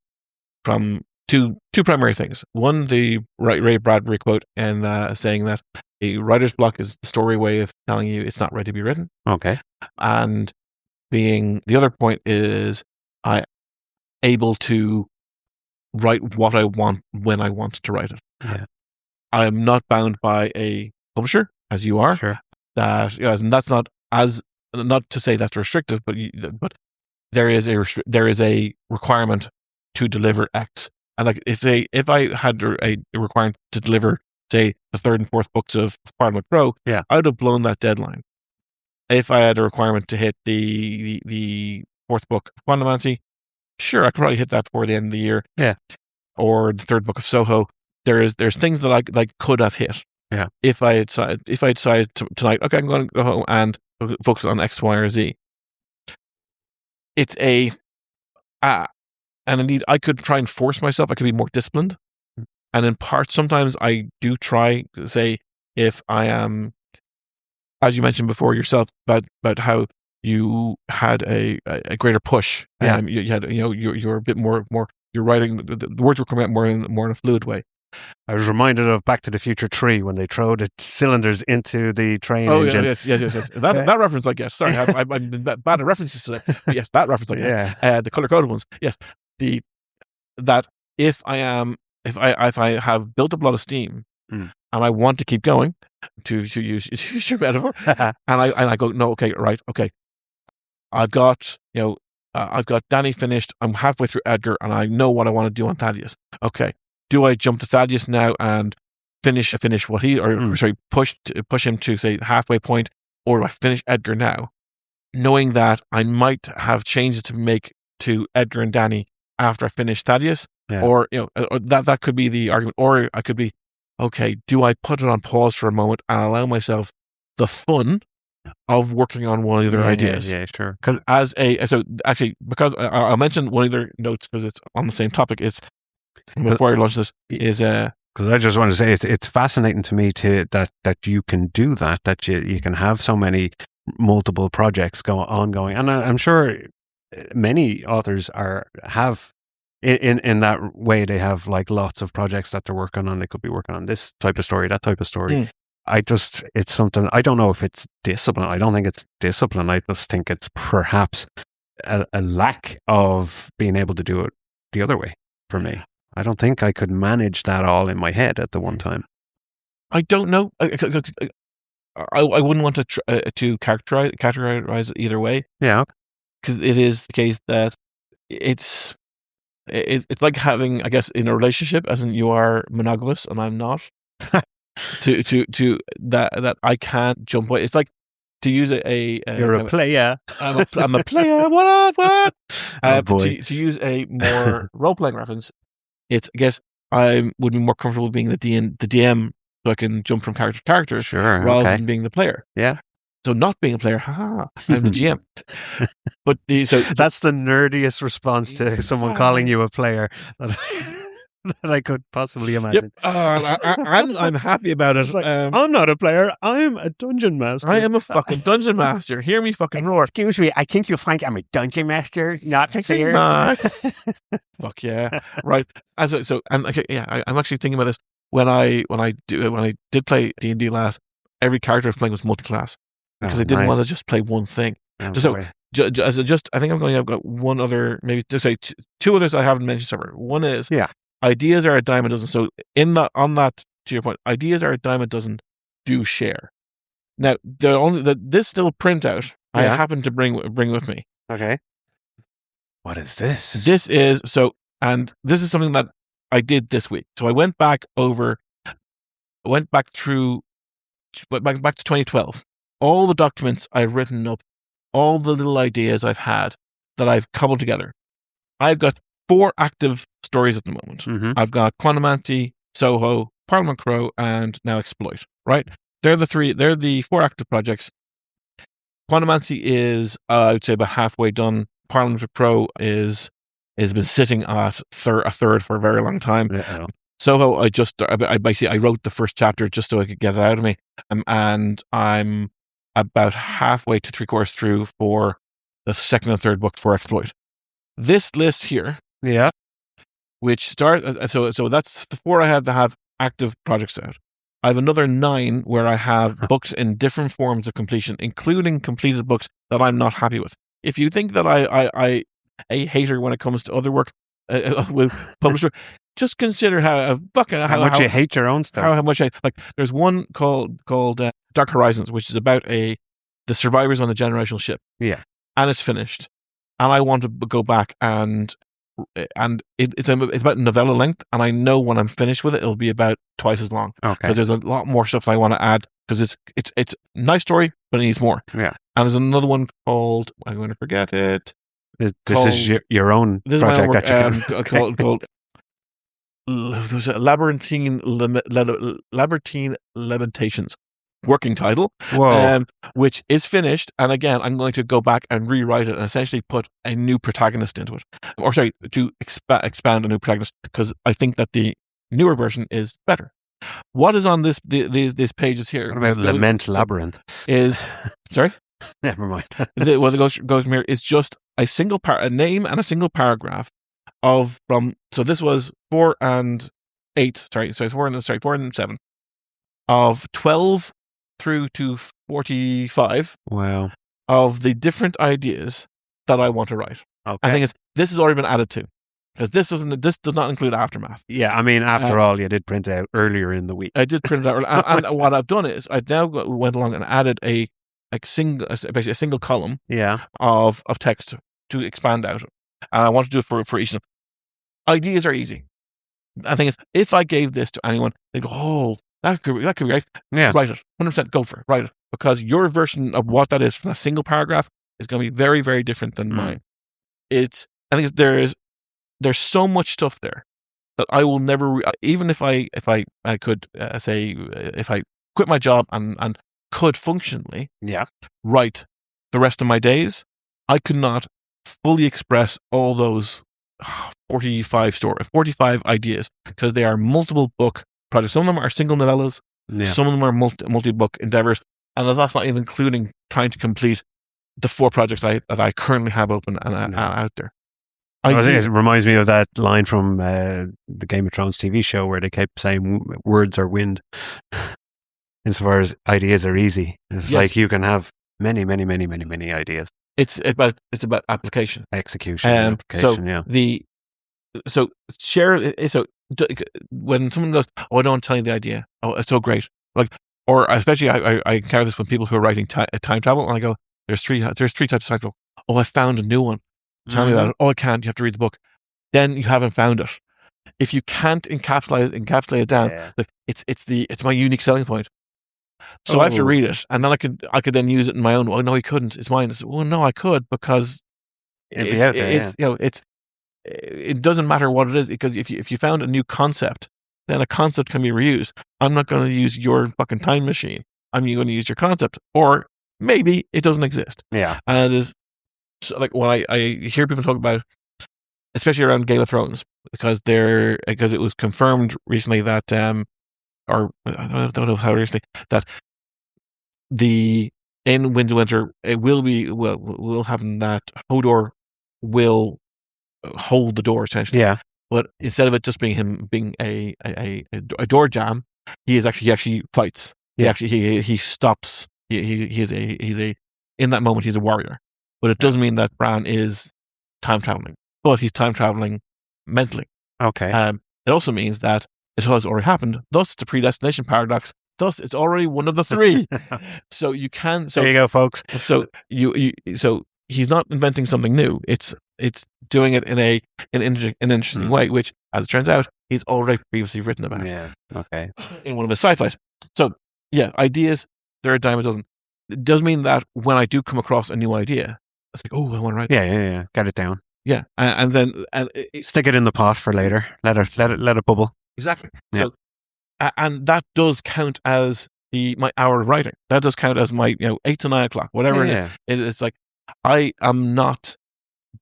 two primary things. One, the Ray Bradbury quote, and saying that a writer's block is the story way of telling you it's not ready to be written. Okay. And the other point is I able to write what I want when I want to write it. Yeah. I'm not bound by a publisher, as you are. Sure. And that's not to say that's restrictive, but there is a requirement to deliver X. And like if I had a requirement to deliver, say, the third and fourth books of Parliament Pro, yeah, I would have blown that deadline. If I had a requirement to hit the fourth book of Quantumancy, sure, I could probably hit that before the end of the year. Yeah. Or the third book of Soho. There's things that I could have hit. Yeah. If I decided tonight, okay, I'm going to go home and focus on X, Y, or Z. It's and indeed, I could try and force myself. I could be more disciplined. And in part, sometimes I do try, say, if I am, as you mentioned before yourself, about how you had a greater push. Yeah. You had, you're a bit more, you're writing, the words were coming out more in a fluid way. I was reminded of Back to the Future 3 when they throw the cylinders into the train engine. Yes. That reference I get. Sorry, I'm bad at references today. But yes, that reference I get. Yeah. The color-coded ones. Yes. That if I have built up a lot of steam and I want to keep going, to use your metaphor, and I go, no, okay, right, okay. I've got Danny finished. I'm halfway through Edgar, and I know what I want to do on Thaddeus. Okay. Do I jump to Thaddeus now and finish what he, push him to, say, halfway point, or do I finish Edgar now, knowing that I might have changes to make to Edgar and Danny after I finish Thaddeus, or that could be the argument, or I could be, okay, do I put it on pause for a moment and allow myself the fun of working on one of their ideas? Yeah, sure. Because I'll mention one of their notes because it's on the same topic. It's before I launch this is because I just want to say it's fascinating to me that you can do that you can have so many multiple projects ongoing, and I'm sure many authors have in that way. They have like lots of projects that they're working on. They could be working on this type of story, that type of story. It's something, I don't know if it's discipline. I don't think it's discipline. I just think it's perhaps a lack of being able to do it the other way for me. I don't think I could manage that all in my head at the one time. I don't know. I wouldn't want to categorize it either way. Yeah. Because it is the case that it's like having, I guess, in a relationship, as in you are monogamous and I'm not. to that I can't jump away. It's like to use you're a player. I'm a player. What? Oh, boy. To use a more role playing reference, it's, I guess I would be more comfortable being the DM, so I can jump from character to character, sure, rather than being the player. Yeah. So not being a player, I'm the GM. But that's the nerdiest response to someone calling you a player that I could possibly imagine. Yep. I'm happy about it. I'm not a player. I'm a dungeon master. I am a fucking dungeon master. Hear me fucking roar. Excuse me. I think you'll find I'm a dungeon master, not a player. Fuck yeah. Right. I'm actually thinking about this. When I did play D&D last, every character I was playing was multi-class because I didn't want to just play one thing. I think I've got one other, maybe to say two others I haven't mentioned so far. One is ideas are a dime a dozen. So to your point, ideas are a dime a dozen. Do share. Now this still printout I happen to bring with me. Okay. What is this? This is something that I did this week. So I went back to 2012. All the documents I've written up, all the little ideas I've had that I've cobbled together. I've got 4 active stories at the moment. Mm-hmm. I've got Quantumancy, Soho, Parliament Crow, and now Exploit. Right? They're the 4 active projects. Quantumancy is, I would say, about halfway done. Parliament Crow is has been sitting at a third for a very long time. Uh-oh. Soho, I wrote the first chapter just so I could get it out of me, and I'm about halfway to 3/4 through for the second and third book for Exploit. This list here, Yeah. which so that's the 4 I have to have active projects out. I have another 9 where I have books in different forms of completion, including completed books that I'm not happy with. If you think that I a hater when it comes to other work with publisher, just consider how much you hate your own stuff. How much I like. There's one called Dark Horizons, which is about the survivors on the generational ship. Yeah, and it's finished, and I want to go back and it's about novella length, and I know when I'm finished with it, it'll be about twice as long. Okay, because there's a lot more stuff I want to add because it's a nice story, but it needs more. Yeah, and there's another one called, I'm going to forget it. This is your own project that you can called there's a Labyrinthine Lamentations, working title. Whoa. Which is finished, and again I'm going to go back and rewrite it and essentially put a new protagonist into it, or sorry, to expand a new protagonist, because I think that the newer version is better. What is on these pages here? What about Lament Labyrinth? Is sorry? Never mind. What goes from here is just a single a name and a single paragraph of so this was 4 and 8. Sorry, 4 and 7 of 12 through to 45. Wow. Of the different ideas that I want to write. Okay. I think this has already been added to, because this does not include Aftermath. Yeah, I mean, after all, you did print it out earlier in the week. I did print it out, and what I've done is I now went along and added basically a single column. Yeah. Of text to expand out, and I want to do it for each of them. Ideas are easy. I think if I gave this to anyone, they go, "Oh, that could be right." Yeah, write it. 100%, go for it. Write it, because your version of what that is from a single paragraph is going to be very, very different than mine. I think there's so much stuff there that I will never, even if I could say, if I quit my job and could functionally write the rest of my days, I could not fully express all those 45 ideas, because they are multiple book projects. Some of them are single novellas, some of them are multi-book endeavors, and that's not even including trying to complete the 4 projects that I currently have open and out there. It reminds me of that line from the Game of Thrones TV show where they kept saying words are wind. Insofar as ideas are easy, it's like you can have many, many, many, many, many ideas. It's about application, execution, application. So share. So when someone goes, "Oh, I don't want to tell you the idea," oh, it's so great. Like, or especially I encounter this when people who are writing time travel, and I go, "There's three types of time travel." Oh, I found a new one. Tell me about it. Oh, I can't. You have to read the book. Then you haven't found it. If you can't encapsulate it down, it's my unique selling point. So I have to read it, and then I could then use it in my own. Oh no, he couldn't. It's mine. Well, no, I could, because it doesn't matter what it is, because if you found a new concept, then a concept can be reused. I'm not going to use your fucking time machine. I'm going to use your concept, or maybe it doesn't exist. Yeah, and it is like when I hear people talk about, especially around Game of Thrones, because it was confirmed recently that or I don't know how recently, that in Winds of Winter, it will happen that Hodor will hold the door, essentially. Yeah. But instead of it just being him being a door jam, he actually fights. Yeah. He stops. He's in that moment he's a warrior. But it doesn't mean that Bran is time traveling. But he's time traveling mentally. Okay. It also means that it has already happened. Thus, it's a predestination paradox. Thus, it's already one of the 3. So you can. So there you go, folks. So so he's not inventing something new. It's doing it in an interesting way, which, as it turns out, he's already previously written about. Yeah. Okay. In one of his sci-fis. So yeah, ideas, they're a dime a dozen. It does mean that when I do come across a new idea, it's like, oh, I want to write that. Yeah. Get it down. Yeah, and then stick it in the pot for later. Let it bubble. Exactly. Yeah. So, and that does count as my hour of writing. That does count as my 8 to 9 o'clock, whatever it is. It's like I am not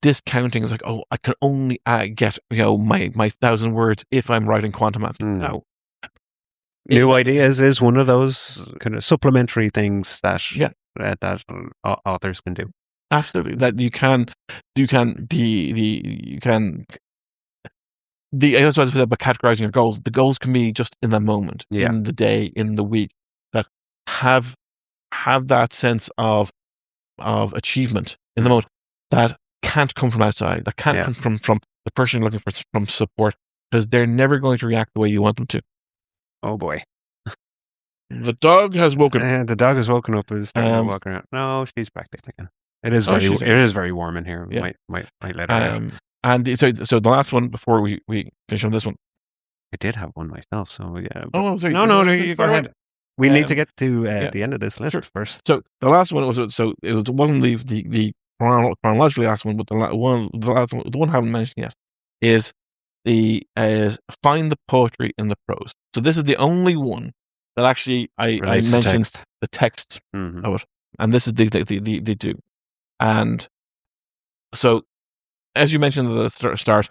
discounting is like, oh, I can only get my 1,000 words if I'm writing quantum math. No. New ideas is one of those kind of supplementary things that that authors can do. Absolutely, that you can that's what I said about categorizing your goals. The goals can be just in the moment, in the day, in the week, that have that sense of achievement in the moment that can't come from outside, that can't come from the person you're looking for from support, because they're never going to react the way you want them to. Oh boy. The dog has woken. The dog has woken up. Is starting to walk around. No, she's practicing again. It is very warm in here. Yeah. Might let her out. And so the last one before we finish on this one. I did have one myself, so yeah. Oh, sorry. No, you go ahead. We need to get to the end of this list first. So the last one wasn't the chronologically last one, but the one I haven't mentioned yet is find the poetry in the prose. So this is the only one that actually I mentioned the text of it, and this is they do. And so, as you mentioned at the start,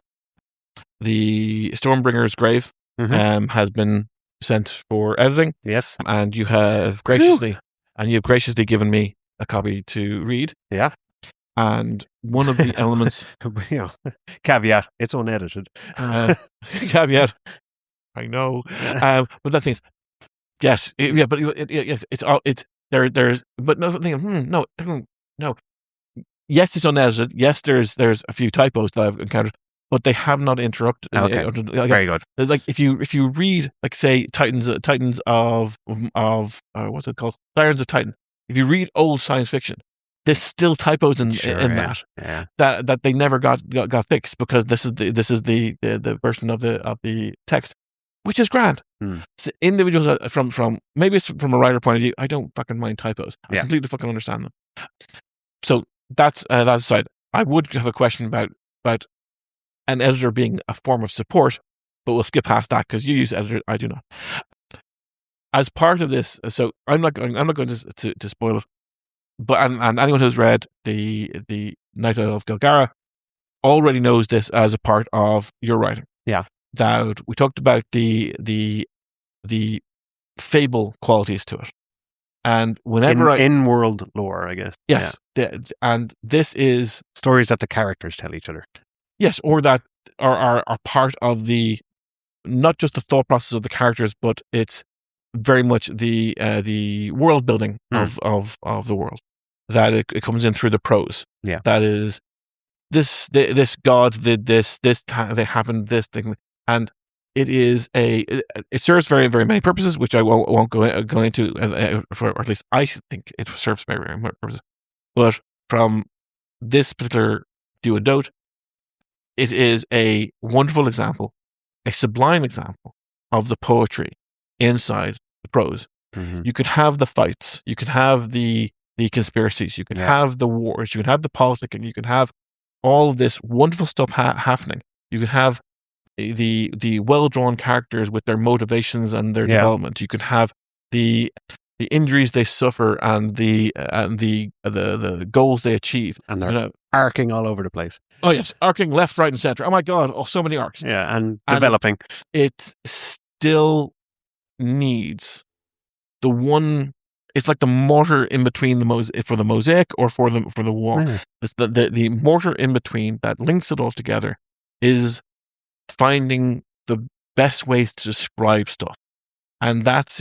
the Stormbringer's Grave has been sent for editing. Yes, and you have graciously given me a copy to read. Yeah, and one of the elements, caveat, it's unedited. Caveat, I know, but that thing is, yes, but it's all there's, but no. Yes, it's unedited. Yes, there's a few typos that I've encountered, but they have not interrupted. Okay, very good. Like if you read, like, say, Titans of what's it called, Sirens of Titan. If you read old science fiction, there's still typos in that that they never got fixed, because this is the version of the text, which is grand. So individuals from maybe it's from a writer point of view, I don't fucking mind typos. I completely fucking understand them. So that's aside. I would have a question about an editor being a form of support, but we'll skip past that because you use editor, I do not. As part of this, so I'm not going to spoil it, but and anyone who's read the Night of Gilgara already knows this as a part of your writing. Yeah, that we talked about the fable qualities to it, and whenever in world lore, I guess. Yes, and this is stories that the characters tell each other. Yes, or that are part of the, not just the thought process of the characters, but it's very much the world building of the world, that it comes in through the prose. Yeah, that is this god did this they happened this thing, and it serves very, very many purposes, which I won't go into, or at least I think it serves very, very many purposes. But from this particular do and don't, it is a wonderful example, a sublime example of the poetry inside the prose. You could have the fights, you could have the conspiracies, you could have the wars, you could have the politics, and you could have all this wonderful stuff happening. You could have the well-drawn characters with their motivations and their development. You could have the injuries they suffer and the goals they achieve, and they're arcing all over the place. Oh yes, arcing left, right, and center. Oh my god! Oh, so many arcs. Yeah, and developing. It still needs the one. It's like the mortar in between for the mosaic or for the wall. The mortar in between that links it all together is finding the best ways to describe stuff, and that's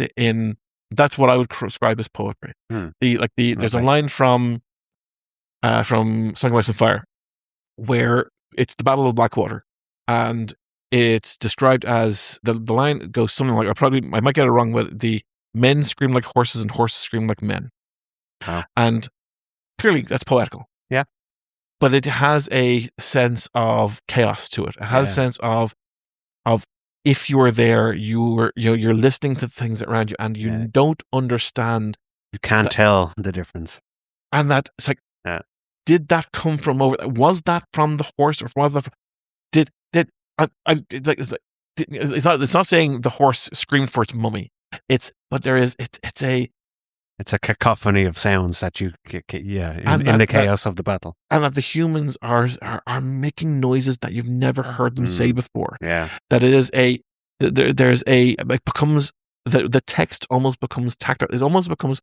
what I would describe as poetry. There's a line from Song of Ice and Fire where it's the Battle of Blackwater, and it's described as the line goes something like, I might get it wrong, but the men scream like horses and horses scream like men. And clearly that's poetical. Yeah. But it has a sense of chaos to it. It has a sense of if you are there, you're listening to things around you, and you don't understand. You can't tell the difference. And that it's like, did that come from over? Was that from the horse, or was that? It's not saying the horse screamed for its mummy. It's a It's a cacophony of sounds that you, And in the chaos of the battle. And that the humans are making noises that you've never heard them say before. Yeah. That it is it becomes, the text almost becomes tactile. It almost becomes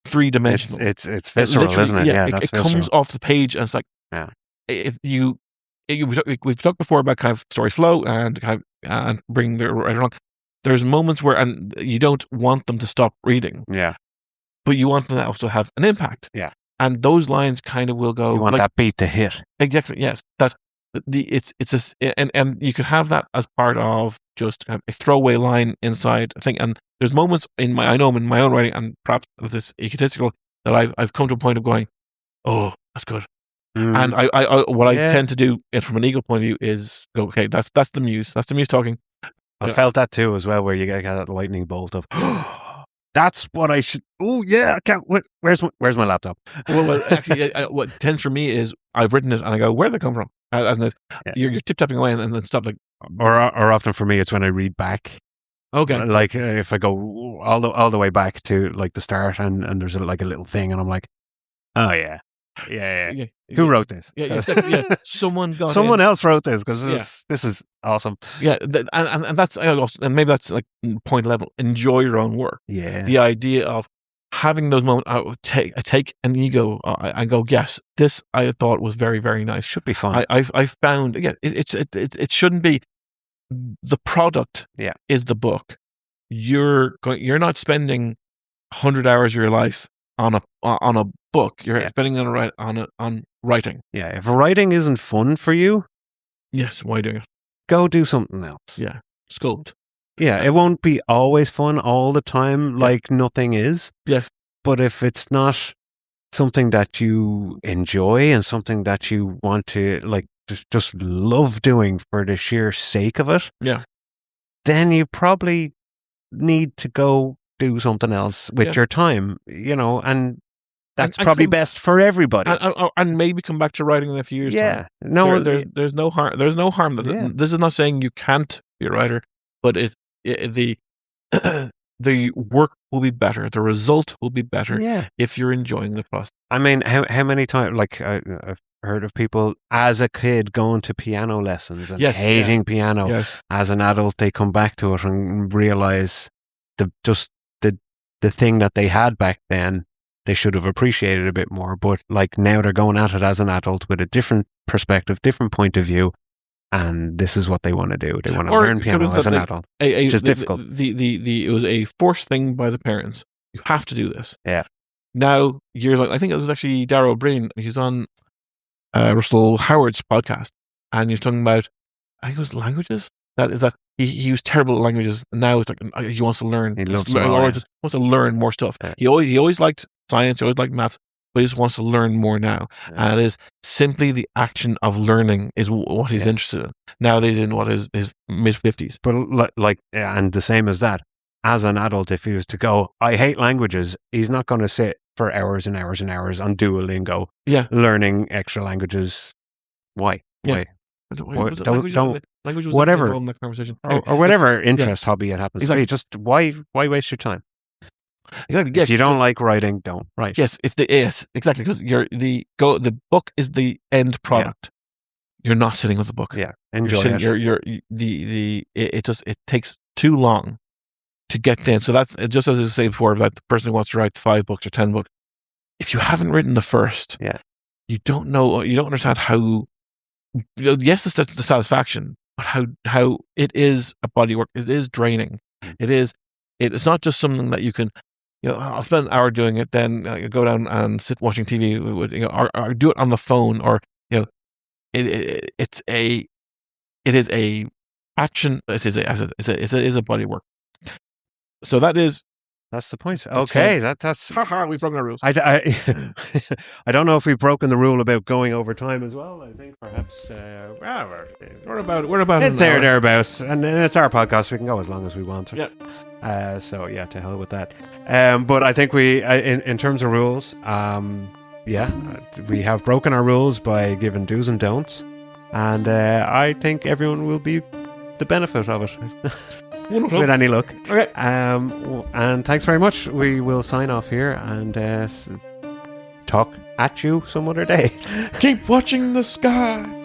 three-dimensional. It's visceral, isn't it? Yeah, it comes off the page, and it's like, we've talked before about kind of story flow and kind of, and bringing the writer along. There's moments where, and you don't want them to stop reading. Yeah. But you want them to also have an impact. Yeah. And those lines kind of will go. You want that beat to hit. Exactly. Yes. That and you could have that as part of just a throwaway line inside a thing. And there's moments in my own writing, and perhaps this egotistical, that I've come to a point of going, oh, that's good. And I tend to do it from an ego point of view is go, okay, that's the muse. That's the muse talking. I felt that too as well, where you get that lightning bolt of, that's what I should. Oh yeah, I can't. Where's my laptop? Well, actually, what tends for me is I've written it and I go, where did it come from? You're tip tapping away and then stop, like. Or often for me, it's when I read back. Okay. Like if I go all the way back to like the start, and there's a little thing, and I'm like, oh yeah. Who wrote this? Someone else wrote this, because this is awesome. Yeah, and that's and maybe that's like point level. Enjoy your own work. Yeah, the idea of having those moments. I take an ego. I go, yes, this I thought was very, very nice. Should be fun. I found it shouldn't be the product. Yeah, is the book. You're not spending 100 hours of your life on a book. You're spending on writing. Yeah, if writing isn't fun for you, yes, why do it? Go do something else. Yeah, sculpt. Yeah, it won't be always fun all the time, like nothing is. Yes, but if it's not something that you enjoy and something that you want to like just love doing for the sheer sake of it, then you probably need to go do something else with your time, and that's probably best for everybody. And maybe come back to writing in a few years' time. No, there's no harm. There's no harm. This is not saying you can't be a writer, but the work will be better. The result will be better if you're enjoying the process. I mean, how many times, like I've heard of people as a kid going to piano lessons and hating piano. Yes. As an adult, they come back to it and realize the thing that they had back then, they should have appreciated a bit more. But like now they're going at it as an adult with a different perspective, different point of view, and this is what they want to do. They want to learn piano as an adult, which is difficult. It was a forced thing by the parents. You have to do this. Yeah. Now you're like, I think it was actually Darrow Breen. He's on Russell Howard's podcast, and he's talking about, I think it was languages. That he was terrible at languages. And now it's like he wants to learn. He loves just wants to learn more stuff. Yeah. He always liked science. He always liked maths, but he just wants to learn more now. Yeah. And it is simply the action of learning is what he's interested in. Nowadays, in what is his mid-50s. But and the same as that, as an adult, if he was to go, I hate languages, he's not going to sit for hours and hours and hours on Duolingo, learning extra languages. Why? Yeah. Why? Don't whatever in the conversation. Or whatever interest, hobby it happens to be. Just why waste your time? Exactly. If you don't like writing, don't write. Yes, exactly, because the book is the end product. You're not sitting with the book. Yeah, enjoy it. It takes too long to get in. So that's just as I was saying before about the person who wants to write 5 books or 10 books. If you haven't written the first, you don't know. You don't understand how. Yes, the satisfaction, but how it is a body work. It is draining. It's not just something that you can. I'll spend an hour doing it, then go down and sit watching TV, or do it on the phone, or it is a action. It is a body work. So that's the point. Okay, that's we've broken our rules. I don't know if we've broken the rule about going over time as well. I think perhaps we're about it's thereabouts, and it's our podcast. We can go as long as we want to. Yeah. So to hell with that. But I think we, in terms of rules, we have broken our rules by giving do's and don'ts, and I think everyone will be the benefit of it. with any luck. Okay. And thanks very much. We will sign off here and talk at you some other day. Keep watching the sky.